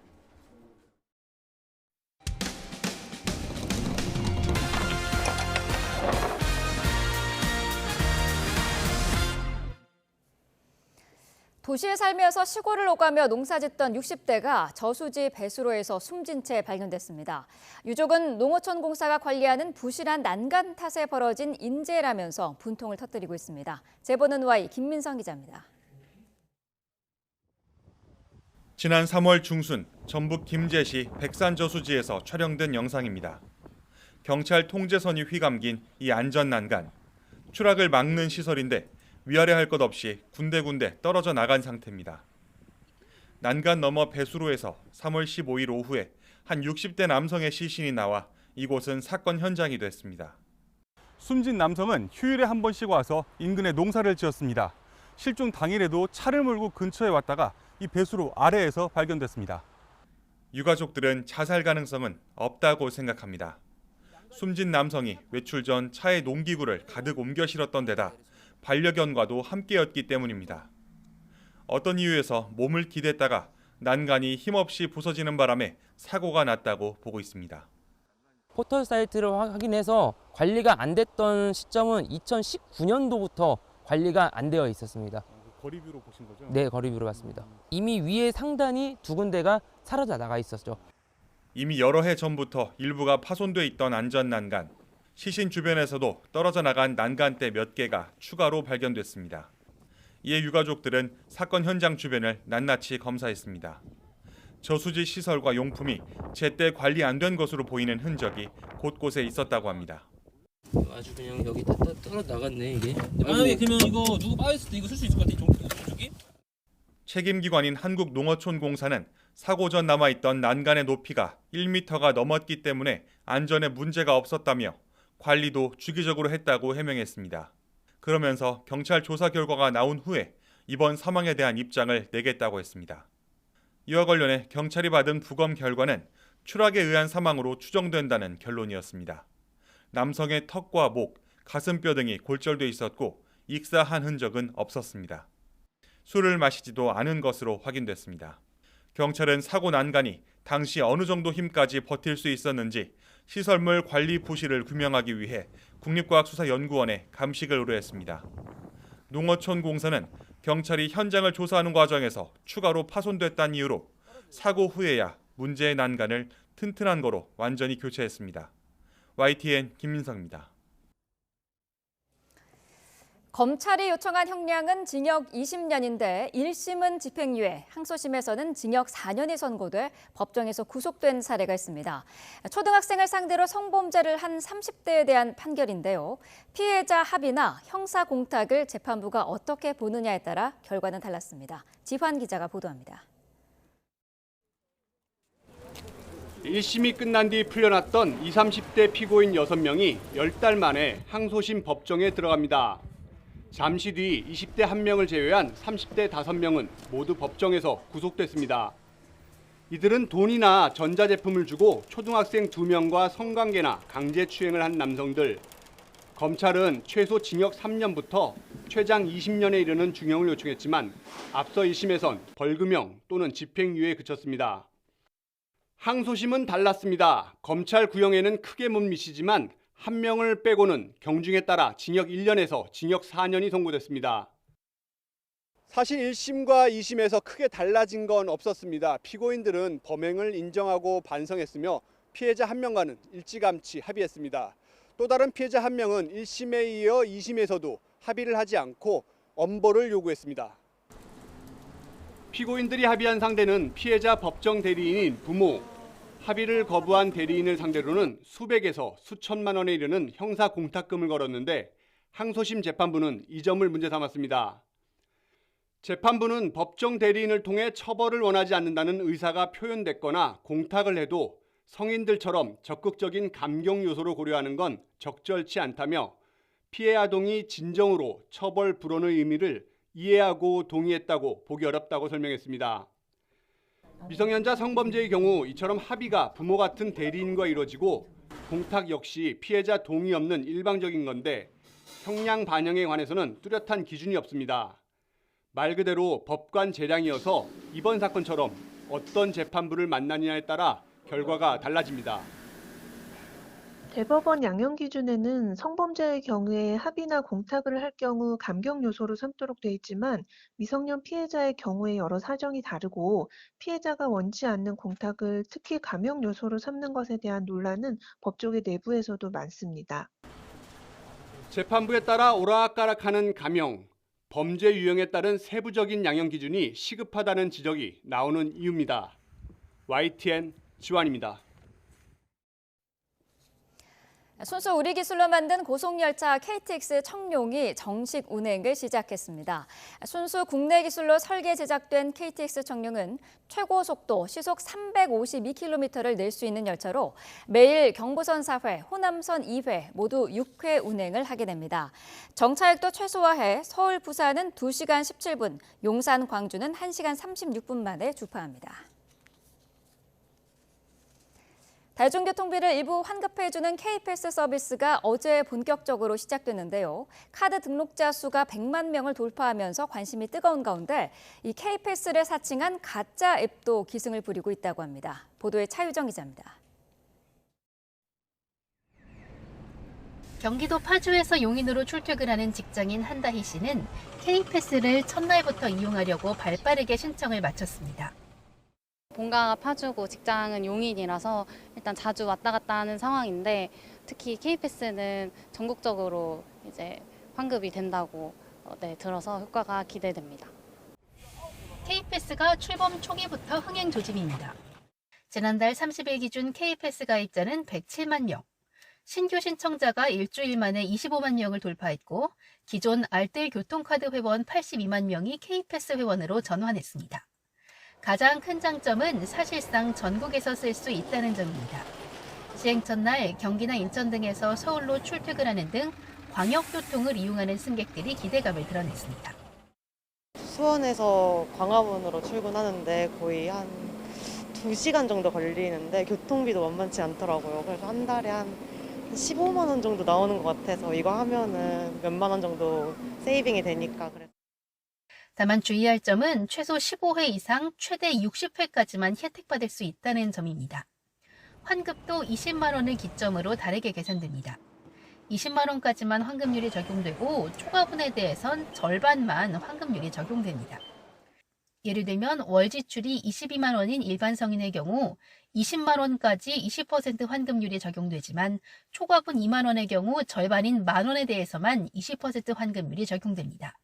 도시에 살면서 시골을 오가며 농사짓던 60대가 저수지 배수로에서 숨진 채 발견됐습니다. 유족은 농어촌 공사가 관리하는 부실한 난간 탓에 벌어진 인재라면서 분통을 터뜨리고 있습니다. 제보는 Y 김민성 기자입니다. 지난 3월 중순 전북 김제시 백산저수지에서 촬영된 영상입니다. 경찰 통제선이 휘감긴 이 안전난간. 추락을 막는 시설인데 위아래 할 것 없이 군데군데 떨어져 나간 상태입니다. 난간 너머 배수로에서 3월 15일 오후에 한 60대 남성의 시신이 나와 이곳은 사건 현장이 됐습니다. 숨진 남성은 휴일에 한 번씩 와서 인근에 농사를 지었습니다. 실종 당일에도 차를 몰고 근처에 왔다가 이 배수로 아래에서 발견됐습니다. 유가족들은 자살 가능성은 없다고 생각합니다. 숨진 남성이 외출 전 차에 농기구를 가득 옮겨 실었던 데다 반려견과도 함께였기 때문입니다. 어떤 이유에서 몸을 기댔다가 난간이 힘없이 부서지는 바람에 사고가 났다고 보고 있습니다. 포털 사이트를 확인해서 관리가 안 됐던 시점은 2019년도부터 관리가 안 되어 있었습니다. 거리뷰로 보신 거죠? 네, 거리뷰로 봤습니다. 이미 위에 상단이 두 군데가 사라져 나가 있었죠. 이미 여러 해 전부터 일부가 파손돼 있던 안전난간. 시신 주변에서도 떨어져 나간 난간대 몇 개가 추가로 발견됐습니다. 이에 유가족들은 사건 현장 주변을 낱낱이 검사했습니다. 저수지 시설과 용품이 제때 관리 안 된 것으로 보이는 흔적이 곳곳에 있었다고 합니다. 아주 그냥 여기 다 떨어져 나갔네 이게. 만약에 그러면 이거 누구 빠졌을 때 이거 쓸 수 있을 것 같아. 저기? 책임기관인 한국농어촌공사는 사고 전 남아있던 난간의 높이가 1m가 넘었기 때문에 안전에 문제가 없었다며 관리도 주기적으로 했다고 해명했습니다. 그러면서 경찰 조사 결과가 나온 후에 이번 사망에 대한 입장을 내겠다고 했습니다. 이와 관련해 경찰이 받은 부검 결과는 추락에 의한 사망으로 추정된다는 결론이었습니다. 남성의 턱과 목, 가슴뼈 등이 골절돼 있었고 익사한 흔적은 없었습니다. 술을 마시지도 않은 것으로 확인됐습니다. 경찰은 사고 난간이 당시 어느 정도 힘까지 버틸 수 있었는지 시설물 관리 부실을 규명하기 위해 국립과학수사연구원에 감식을 의뢰했습니다. 농어촌공사는 경찰이 현장을 조사하는 과정에서 추가로 파손됐다는 이유로 사고 후에야 문제의 난간을 튼튼한 거로 완전히 교체했습니다. YTN 김민성입니다. 검찰이 요청한 형량은 징역 20년인데 1심은 집행유예, 항소심에서는 징역 4년이 선고돼 법정에서 구속된 사례가 있습니다. 초등학생을 상대로 성범죄를 한 30대에 대한 판결인데요. 피해자 합의나 형사 공탁을 재판부가 어떻게 보느냐에 따라 결과는 달랐습니다. 지환 기자가 보도합니다. 1심이 끝난 뒤 풀려났던 20, 30대 피고인 6명이 10달 만에 항소심 법정에 들어갑니다. 잠시 뒤 20대 1명을 제외한 30대 5명은 모두 법정에서 구속됐습니다. 이들은 돈이나 전자제품을 주고 초등학생 2명과 성관계나 강제추행을 한 남성들. 검찰은 최소 징역 3년부터 최장 20년에 이르는 중형을 요청했지만 앞서 1심에선 벌금형 또는 집행유예에 그쳤습니다. 항소심은 달랐습니다. 검찰 구형에는 크게 못 미치지만 1명을 빼고는 경중에 따라 징역 1년에서 징역 4년이 선고됐습니다. 사실 1심과 2심에서 크게 달라진 건 없었습니다. 피고인들은 범행을 인정하고 반성했으며 피해자 1명과는 일찌감치 합의했습니다. 또 다른 피해자 1명은 1심에 이어 2심에서도 합의를 하지 않고 엄벌을 요구했습니다. 피고인들이 합의한 상대는 피해자 법정 대리인인 부모, 합의를 거부한 대리인을 상대로는 수백에서 수천만 원에 이르는 형사 공탁금을 걸었는데 항소심 재판부는 이 점을 문제 삼았습니다. 재판부는 법정 대리인을 통해 처벌을 원하지 않는다는 의사가 표현됐거나 공탁을 해도 성인들처럼 적극적인 감경 요소로 고려하는 건 적절치 않다며 피해 아동이 진정으로 처벌 불원의 의미를 이해하고 동의했다고 보기 어렵다고 설명했습니다. 미성년자 성범죄의 경우 이처럼 합의가 부모 같은 대리인과 이루어지고 공탁 역시 피해자 동의 없는 일방적인 건데 형량 반영에 관해서는 뚜렷한 기준이 없습니다. 말 그대로 법관 재량이어서 이번 사건처럼 어떤 재판부를 만나느냐에 따라 결과가 달라집니다. 대법원 양형 기준에는 성범죄의 경우에 합의나 공탁을 할 경우 감경 요소로 삼도록 돼 있지만 미성년 피해자의 경우에 여러 사정이 다르고 피해자가 원치 않는 공탁을 특히 감형 요소로 삼는 것에 대한 논란은 법조계 내부에서도 많습니다. 재판부에 따라 오락가락하는 감형, 범죄 유형에 따른 세부적인 양형 기준이 시급하다는 지적이 나오는 이유입니다. YTN 지완입니다. 순수 우리 기술로 만든 고속열차 KTX 청룡이 정식 운행을 시작했습니다. 순수 국내 기술로 설계 제작된 KTX 청룡은 최고 속도 시속 352km를 낼 수 있는 열차로 매일 경부선 4회, 호남선 2회 모두 6회 운행을 하게 됩니다. 정차역도 최소화해 서울, 부산은 2시간 17분, 용산, 광주는 1시간 36분 만에 주파합니다. 대중교통비를 일부 환급해주는 K패스 서비스가 어제 본격적으로 시작됐는데요. 카드 등록자 수가 100만 명을 돌파하면서 관심이 뜨거운 가운데 이 K패스를 사칭한 가짜 앱도 기승을 부리고 있다고 합니다. 보도에 차유정 기자입니다. 경기도 파주에서 용인으로 출퇴근하는 직장인 한다희 씨는 K패스를 첫날부터 이용하려고 발빠르게 신청을 마쳤습니다. 본가가 파주고 직장은 용인이라서 일단 자주 왔다 갔다 하는 상황인데 특히 K패스는 전국적으로 이제 환급이 된다고 들어서 효과가 기대됩니다. K패스가 출범 초기부터 흥행 조짐입니다. 지난달 30일 기준 K패스 가입자는 107만 명, 신규 신청자가 일주일 만에 25만 명을 돌파했고 기존 알뜰 교통카드 회원 82만 명이 K패스 회원으로 전환했습니다. 가장 큰 장점은 사실상 전국에서 쓸 수 있다는 점입니다. 시행 첫날 경기나 인천 등에서 서울로 출퇴근하는 등 광역교통을 이용하는 승객들이 기대감을 드러냈습니다. 수원에서 광화문으로 출근하는데 거의 한 2시간 정도 걸리는데 교통비도 만만치 않더라고요. 그래서 한 달에 한 15만 원 정도 나오는 것 같아서 이거 하면은 몇만 원 정도 세이빙이 되니까 그래서. 다만 주의할 점은 최소 15회 이상 최대 60회까지만 혜택받을 수 있다는 점입니다. 환급도 20만 원을 기점으로 다르게 계산됩니다. 20만 원까지만 환급률이 적용되고 초과분에 대해선 절반만 환급률이 적용됩니다. 예를 들면 월 지출이 22만 원인 일반 성인의 경우 20만 원까지 20% 환급률이 적용되지만 초과분 2만 원의 경우 절반인 만 원에 대해서만 20% 환급률이 적용됩니다.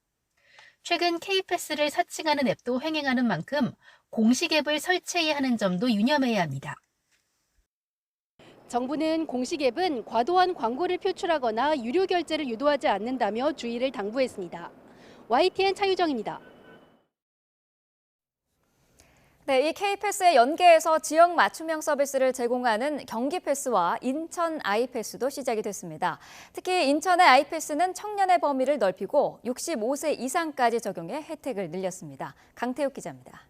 최근 K패스를 사칭하는 앱도 횡행하는 만큼 공식 앱을 설치해야 하는 점도 유념해야 합니다. 정부는 공식 앱은 과도한 광고를 표출하거나 유료 결제를 유도하지 않는다며 주의를 당부했습니다. YTN 차유정입니다. 네, 이 K패스에 연계해서 지역 맞춤형 서비스를 제공하는 경기패스와 인천 아이패스도 시작이 됐습니다. 특히 인천의 아이패스는 청년의 범위를 넓히고 65세 이상까지 적용해 혜택을 늘렸습니다. 강태욱 기자입니다.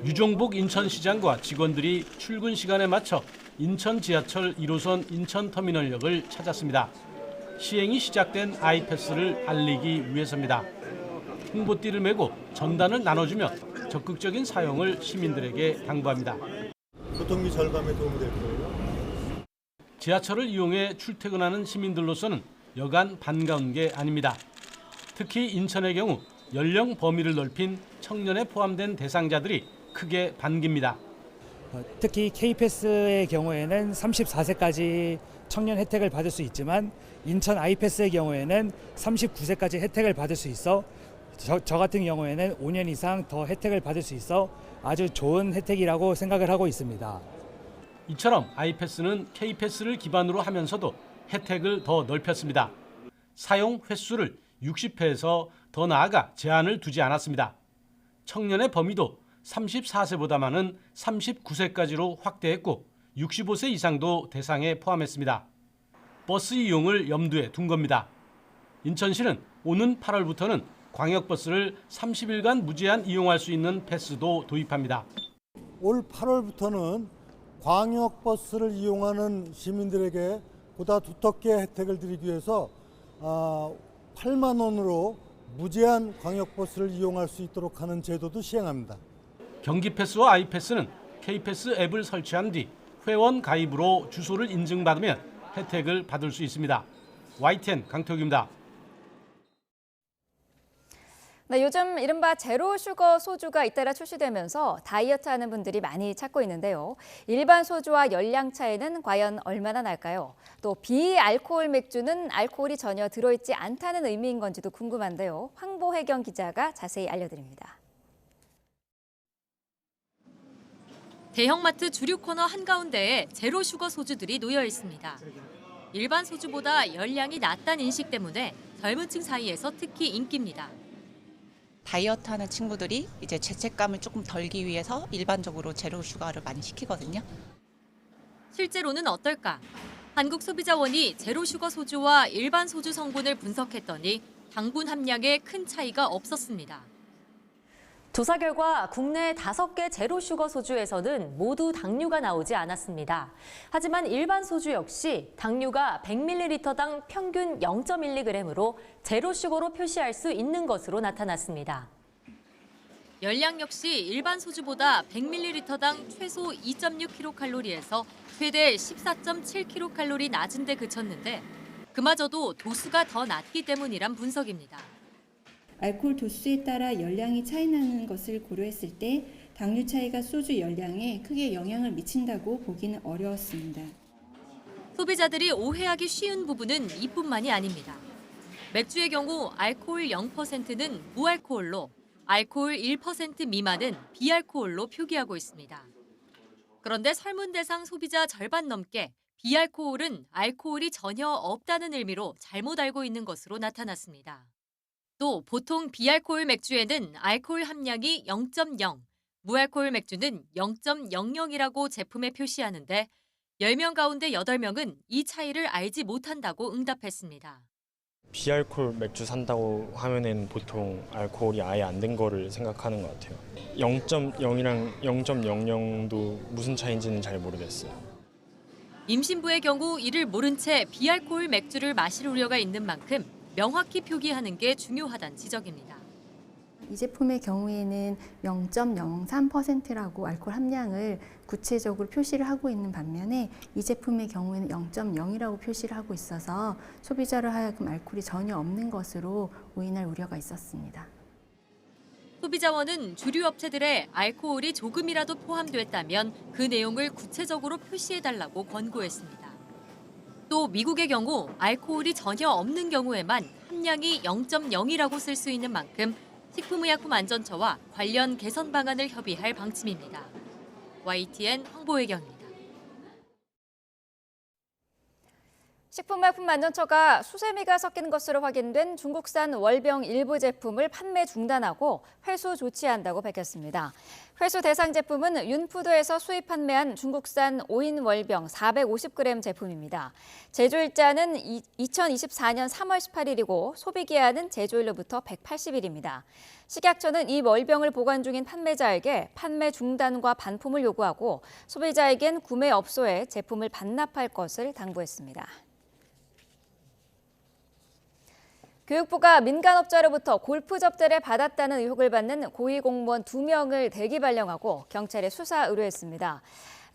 유종복 인천시장과 직원들이 출근 시간에 맞춰 인천 지하철 1호선 인천터미널역을 찾았습니다. 시행이 시작된 아이패스를 알리기 위해서입니다. 홍보띠를 메고 전단을 나눠주며 적극적인 사용을 시민들에게 당부합니다. 교통비 절감에 도움이 될 거예요. 지하철을 이용해 출퇴근하는 시민들로서는 여간 반가운 게 아닙니다. 특히 인천의 경우 연령 범위를 넓힌 청년에 포함된 대상자들이 크게 반깁니다. 특히 K패스의 경우에는 34세까지 청년 혜택을 받을 수 있지만 인천 아이패스의 경우에는 39세까지 혜택을 받을 수 있어 저 같은 경우에는 5년 이상 더 혜택을 받을 수 있어 아주 좋은 혜택이라고 생각을 하고 있습니다. 이처럼 아이패스는 K패스를 기반으로 하면서도 혜택을 더 넓혔습니다. 사용 횟수를 60회에서 더 나아가 제한을 두지 않았습니다. 청년의 범위도 34세보다 많은 39세까지로 확대했고 65세 이상도 대상에 포함했습니다. 버스 이용을 염두에 둔 겁니다. 인천시는 오는 8월부터는 광역버스를 30일간 무제한 이용할 수 있는 패스도 도입합니다. 올 8월부터는 광역버스를 이용하는 시민들에게 보다 두텁게 혜택을 드리기 위해서 8만 원으로 무제한 광역버스를 이용할 수 있도록 하는 제도도 시행합니다. 경기패스와 아이패스는 K패스 앱을 설치한 뒤 회원 가입으로 주소를 인증받으면 혜택을 받을 수 있습니다. YTN 강태욱입니다. 네, 요즘 이른바 제로 슈거 소주가 잇따라 출시되면서 다이어트하는 분들이 많이 찾고 있는데요. 일반 소주와 열량 차이는 과연 얼마나 날까요? 또 비알코올 맥주는 알코올이 전혀 들어있지 않다는 의미인 건지도 궁금한데요. 황보혜경 기자가 자세히 알려드립니다. 대형마트 주류 코너 한가운데에 제로 슈거 소주들이 놓여 있습니다. 일반 소주보다 열량이 낮다는 인식 때문에 젊은 층 사이에서 특히 인기입니다. 다이어트 하는 친구들이 이제 죄책감을 조금 덜기 위해서 일반적으로 제로 슈가를 많이 시키거든요. 실제로는 어떨까? 한국소비자원이 제로 슈거 소주와 일반 소주 성분을 분석했더니 당분 함량에 큰 차이가 없었습니다. 조사 결과 국내 5개 제로 슈거 소주에서는 모두 당류가 나오지 않았습니다. 하지만 일반 소주 역시 당류가 100ml당 평균 0.12g으로 제로 슈거로 표시할 수 있는 것으로 나타났습니다. 열량 역시 일반 소주보다 100ml당 최소 2.6kcal에서 최대 14.7kcal 낮은 데 그쳤는데 그마저도 도수가 더 낮기 때문이란 분석입니다. 알코올 도수에 따라 열량이 차이나는 것을 고려했을 때 당류 차이가 소주 열량에 크게 영향을 미친다고 보기는 어려웠습니다. 소비자들이 오해하기 쉬운 부분은 이뿐만이 아닙니다. 맥주의 경우 알코올 0%는 무알코올로, 알코올 1% 미만은 비알코올로 표기하고 있습니다. 그런데 설문 대상 소비자 절반 넘게 비알코올은 알코올이 전혀 없다는 의미로 잘못 알고 있는 것으로 나타났습니다. 또 보통 비알코올 맥주에는 알코올 함량이 0.0, 무알코올 맥주는 0.00이라고 제품에 표시하는데 10명 가운데 8명은 이 차이를 알지 못한다고 응답했습니다. 비알코올 맥주 산다고 하면은 보통 알코올이 아예 안 된 거를 생각하는 것 같아요. 0.0이랑 0.00도 무슨 차이인지는 잘 모르겠어요. 임신부의 경우 이를 모른 채 비알코올 맥주를 마실 우려가 있는 만큼 명확히 표기하는 게 중요하다는 지적입니다. 이 제품의 경우에는 0.03%라고 알코올 함량을 구체적으로 표시를 하고 있는 반면에 이 제품의 경우에는 0.0이라고 표시를 하고 있어서 소비자로 하여금 알코올이 전혀 없는 것으로 오인할 우려가 있었습니다. 소비자원은 주류 업체들의 알코올이 조금이라도 포함됐다면 그 내용을 구체적으로 표시해달라고 권고했습니다. 또 미국의 경우 알코올이 전혀 없는 경우에만 함량이 0.0이라고 쓸 수 있는 만큼 식품의약품안전처와 관련 개선 방안을 협의할 방침입니다. YTN 황보혜경입니다. 식품의약품안전처가 수세미가 섞인 것으로 확인된 중국산 월병 일부 제품을 판매 중단하고 회수 조치한다고 밝혔습니다. 회수 대상 제품은 윤푸드에서 수입 판매한 중국산 5인 월병 450g 제품입니다. 제조일자는 2024년 3월 18일이고 소비기한은 제조일로부터 180일입니다. 식약처는 이 월병을 보관 중인 판매자에게 판매 중단과 반품을 요구하고 소비자에겐 구매업소에 제품을 반납할 것을 당부했습니다. 교육부가 민간업자로부터 골프 접대를 받았다는 의혹을 받는 고위공무원 2명을 대기 발령하고 경찰에 수사 의뢰했습니다.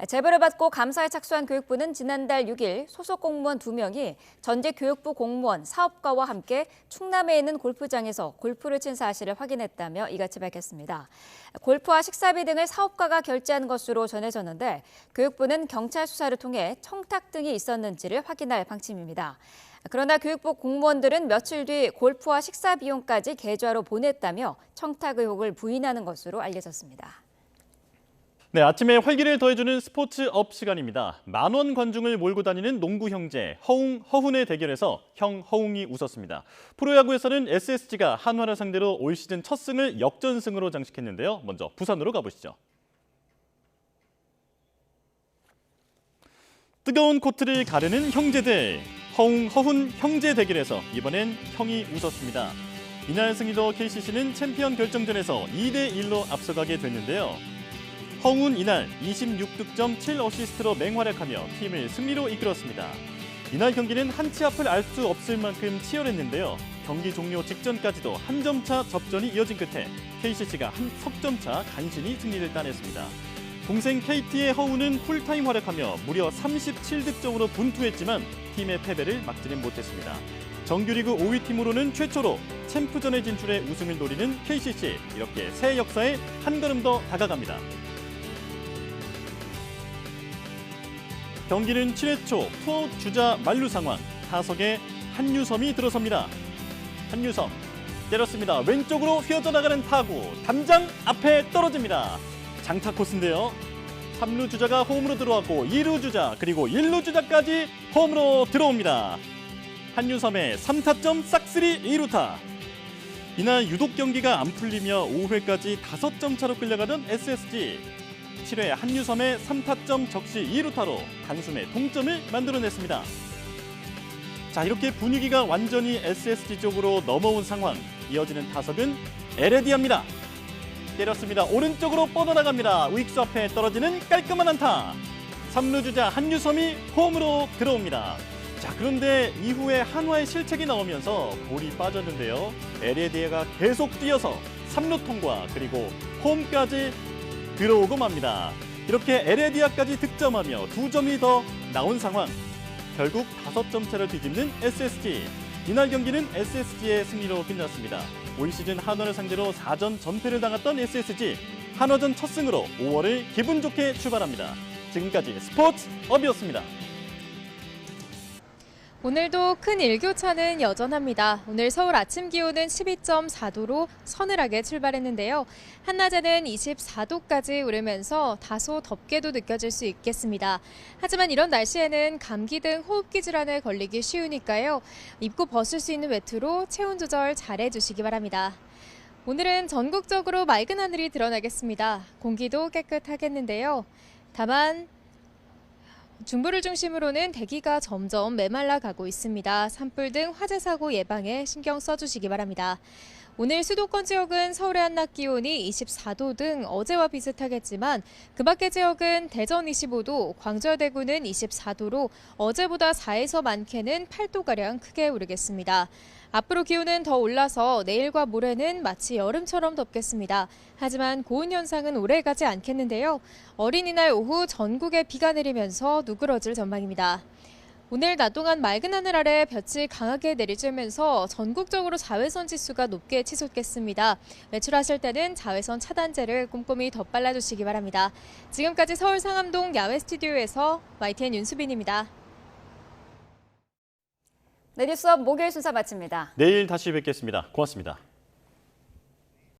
제보를 받고 감사에 착수한 교육부는 지난달 6일 소속 공무원 2명이 전직 교육부 공무원, 사업가와 함께 충남에 있는 골프장에서 골프를 친 사실을 확인했다며 이같이 밝혔습니다. 골프와 식사비 등을 사업가가 결제한 것으로 전해졌는데 교육부는 경찰 수사를 통해 청탁 등이 있었는지를 확인할 방침입니다. 그러나 교육부 공무원들은 며칠 뒤 골프와 식사 비용까지 계좌로 보냈다며 청탁 의혹을 부인하는 것으로 알려졌습니다. 네, 아침에 활기를 더해주는 스포츠업 시간입니다. 만원 관중을 몰고 다니는 농구 형제 허웅, 허훈의 대결에서 형 허웅이 웃었습니다. 프로야구에서는 SSG가 한화를 상대로 올 시즌 첫 승을 역전승으로 장식했는데요. 먼저 부산으로 가보시죠. 뜨거운 코트를 가르는 형제들. 허웅, 허훈 형제 대결에서 이번엔 형이 웃었습니다. 이날 승리로 KCC는 챔피언 결정전에서 2대1로 앞서가게 됐는데요. 허웅은 이날 26득점 7어시스트로 맹활약하며 팀을 승리로 이끌었습니다. 이날 경기는 한 치 앞을 알 수 없을 만큼 치열했는데요. 경기 종료 직전까지도 한 점차 접전이 이어진 끝에 KCC가 한 석점차 간신히 승리를 따냈습니다. 동생 KT의 허훈은 풀타임 활약하며 무려 37득점으로 분투했지만 팀의 패배를 막지는 못했습니다. 정규리그 5위 팀으로는 최초로 챔프전에 진출해 우승을 노리는 KCC. 이렇게 새 역사에 한 걸음 더 다가갑니다. 경기는 7회 초 투아웃 주자 만루 상황. 타석에 한유섬이 들어섭니다. 한유섬 때렸습니다. 왼쪽으로 휘어져 나가는 타구. 담장 앞에 떨어집니다. 장타 코스인데요. 3루 주자가 홈으로 들어왔고 2루 주자 그리고 1루 주자까지 홈으로 들어옵니다. 한유섬의 3타점 싹쓸이 2루타. 이날 유독 경기가 안 풀리며 5회까지 5점 차로 끌려가던 SSG. 7회 한유섬의 3타점 적시 2루타로 단숨에 동점을 만들어냈습니다. 자, 이렇게 분위기가 완전히 SSG 쪽으로 넘어온 상황. 이어지는 타석은 에레디아입니다. 때렸습니다. 오른쪽으로 뻗어나갑니다. 우익수 앞에 떨어지는 깔끔한 안타. 3루 주자 한유섬이 홈으로 들어옵니다. 자, 그런데 이후에 한화의 실책이 나오면서 볼이 빠졌는데요. 에레디아가 계속 뛰어서 3루 통과 그리고 홈까지 들어오고 맙니다. 이렇게 에레디아까지 득점하며 2점이 더 나온 상황. 결국 5점 차를 뒤집는 SSG. 이날 경기는 SSG의 승리로 끝났습니다. 올 시즌 한화를 상대로 4전 전패를 당했던 SSG. 한화전 첫 승으로 5월을 기분 좋게 출발합니다. 지금까지 스포츠업이었습니다. 오늘도 큰 일교차는 여전합니다. 오늘 서울 아침 기온은 12.4도로 서늘하게 출발했는데요. 한낮에는 24도까지 오르면서 다소 덥게도 느껴질 수 있겠습니다. 하지만 이런 날씨에는 감기 등 호흡기 질환에 걸리기 쉬우니까요. 입고 벗을 수 있는 외투로 체온 조절 잘 해주시기 바랍니다. 오늘은 전국적으로 맑은 하늘이 드러나겠습니다. 공기도 깨끗하겠는데요. 다만 중부를 중심으로는 대기가 점점 메말라 가고 있습니다. 산불 등 화재 사고 예방에 신경 써주시기 바랍니다. 오늘 수도권 지역은 서울의 한낮 기온이 24도 등 어제와 비슷하겠지만 그 밖의 지역은 대전 25도, 광주와 대구는 24도로 어제보다 4에서 많게는 8도가량 크게 오르겠습니다. 앞으로 기온은 더 올라서 내일과 모레는 마치 여름처럼 덥겠습니다. 하지만 고온 현상은 오래가지 않겠는데요. 어린이날 오후 전국에 비가 내리면서 누그러질 전망입니다. 오늘 낮 동안 맑은 하늘 아래 볕이 강하게 내리쬐면서 전국적으로 자외선 지수가 높게 치솟겠습니다. 외출하실 때는 자외선 차단제를 꼼꼼히 덧발라주시기 바랍니다. 지금까지 서울 상암동 야외 스튜디오에서 YTN 윤수빈입니다. 네, 뉴스업 목요일 순서 마칩니다. 내일 다시 뵙겠습니다. 고맙습니다.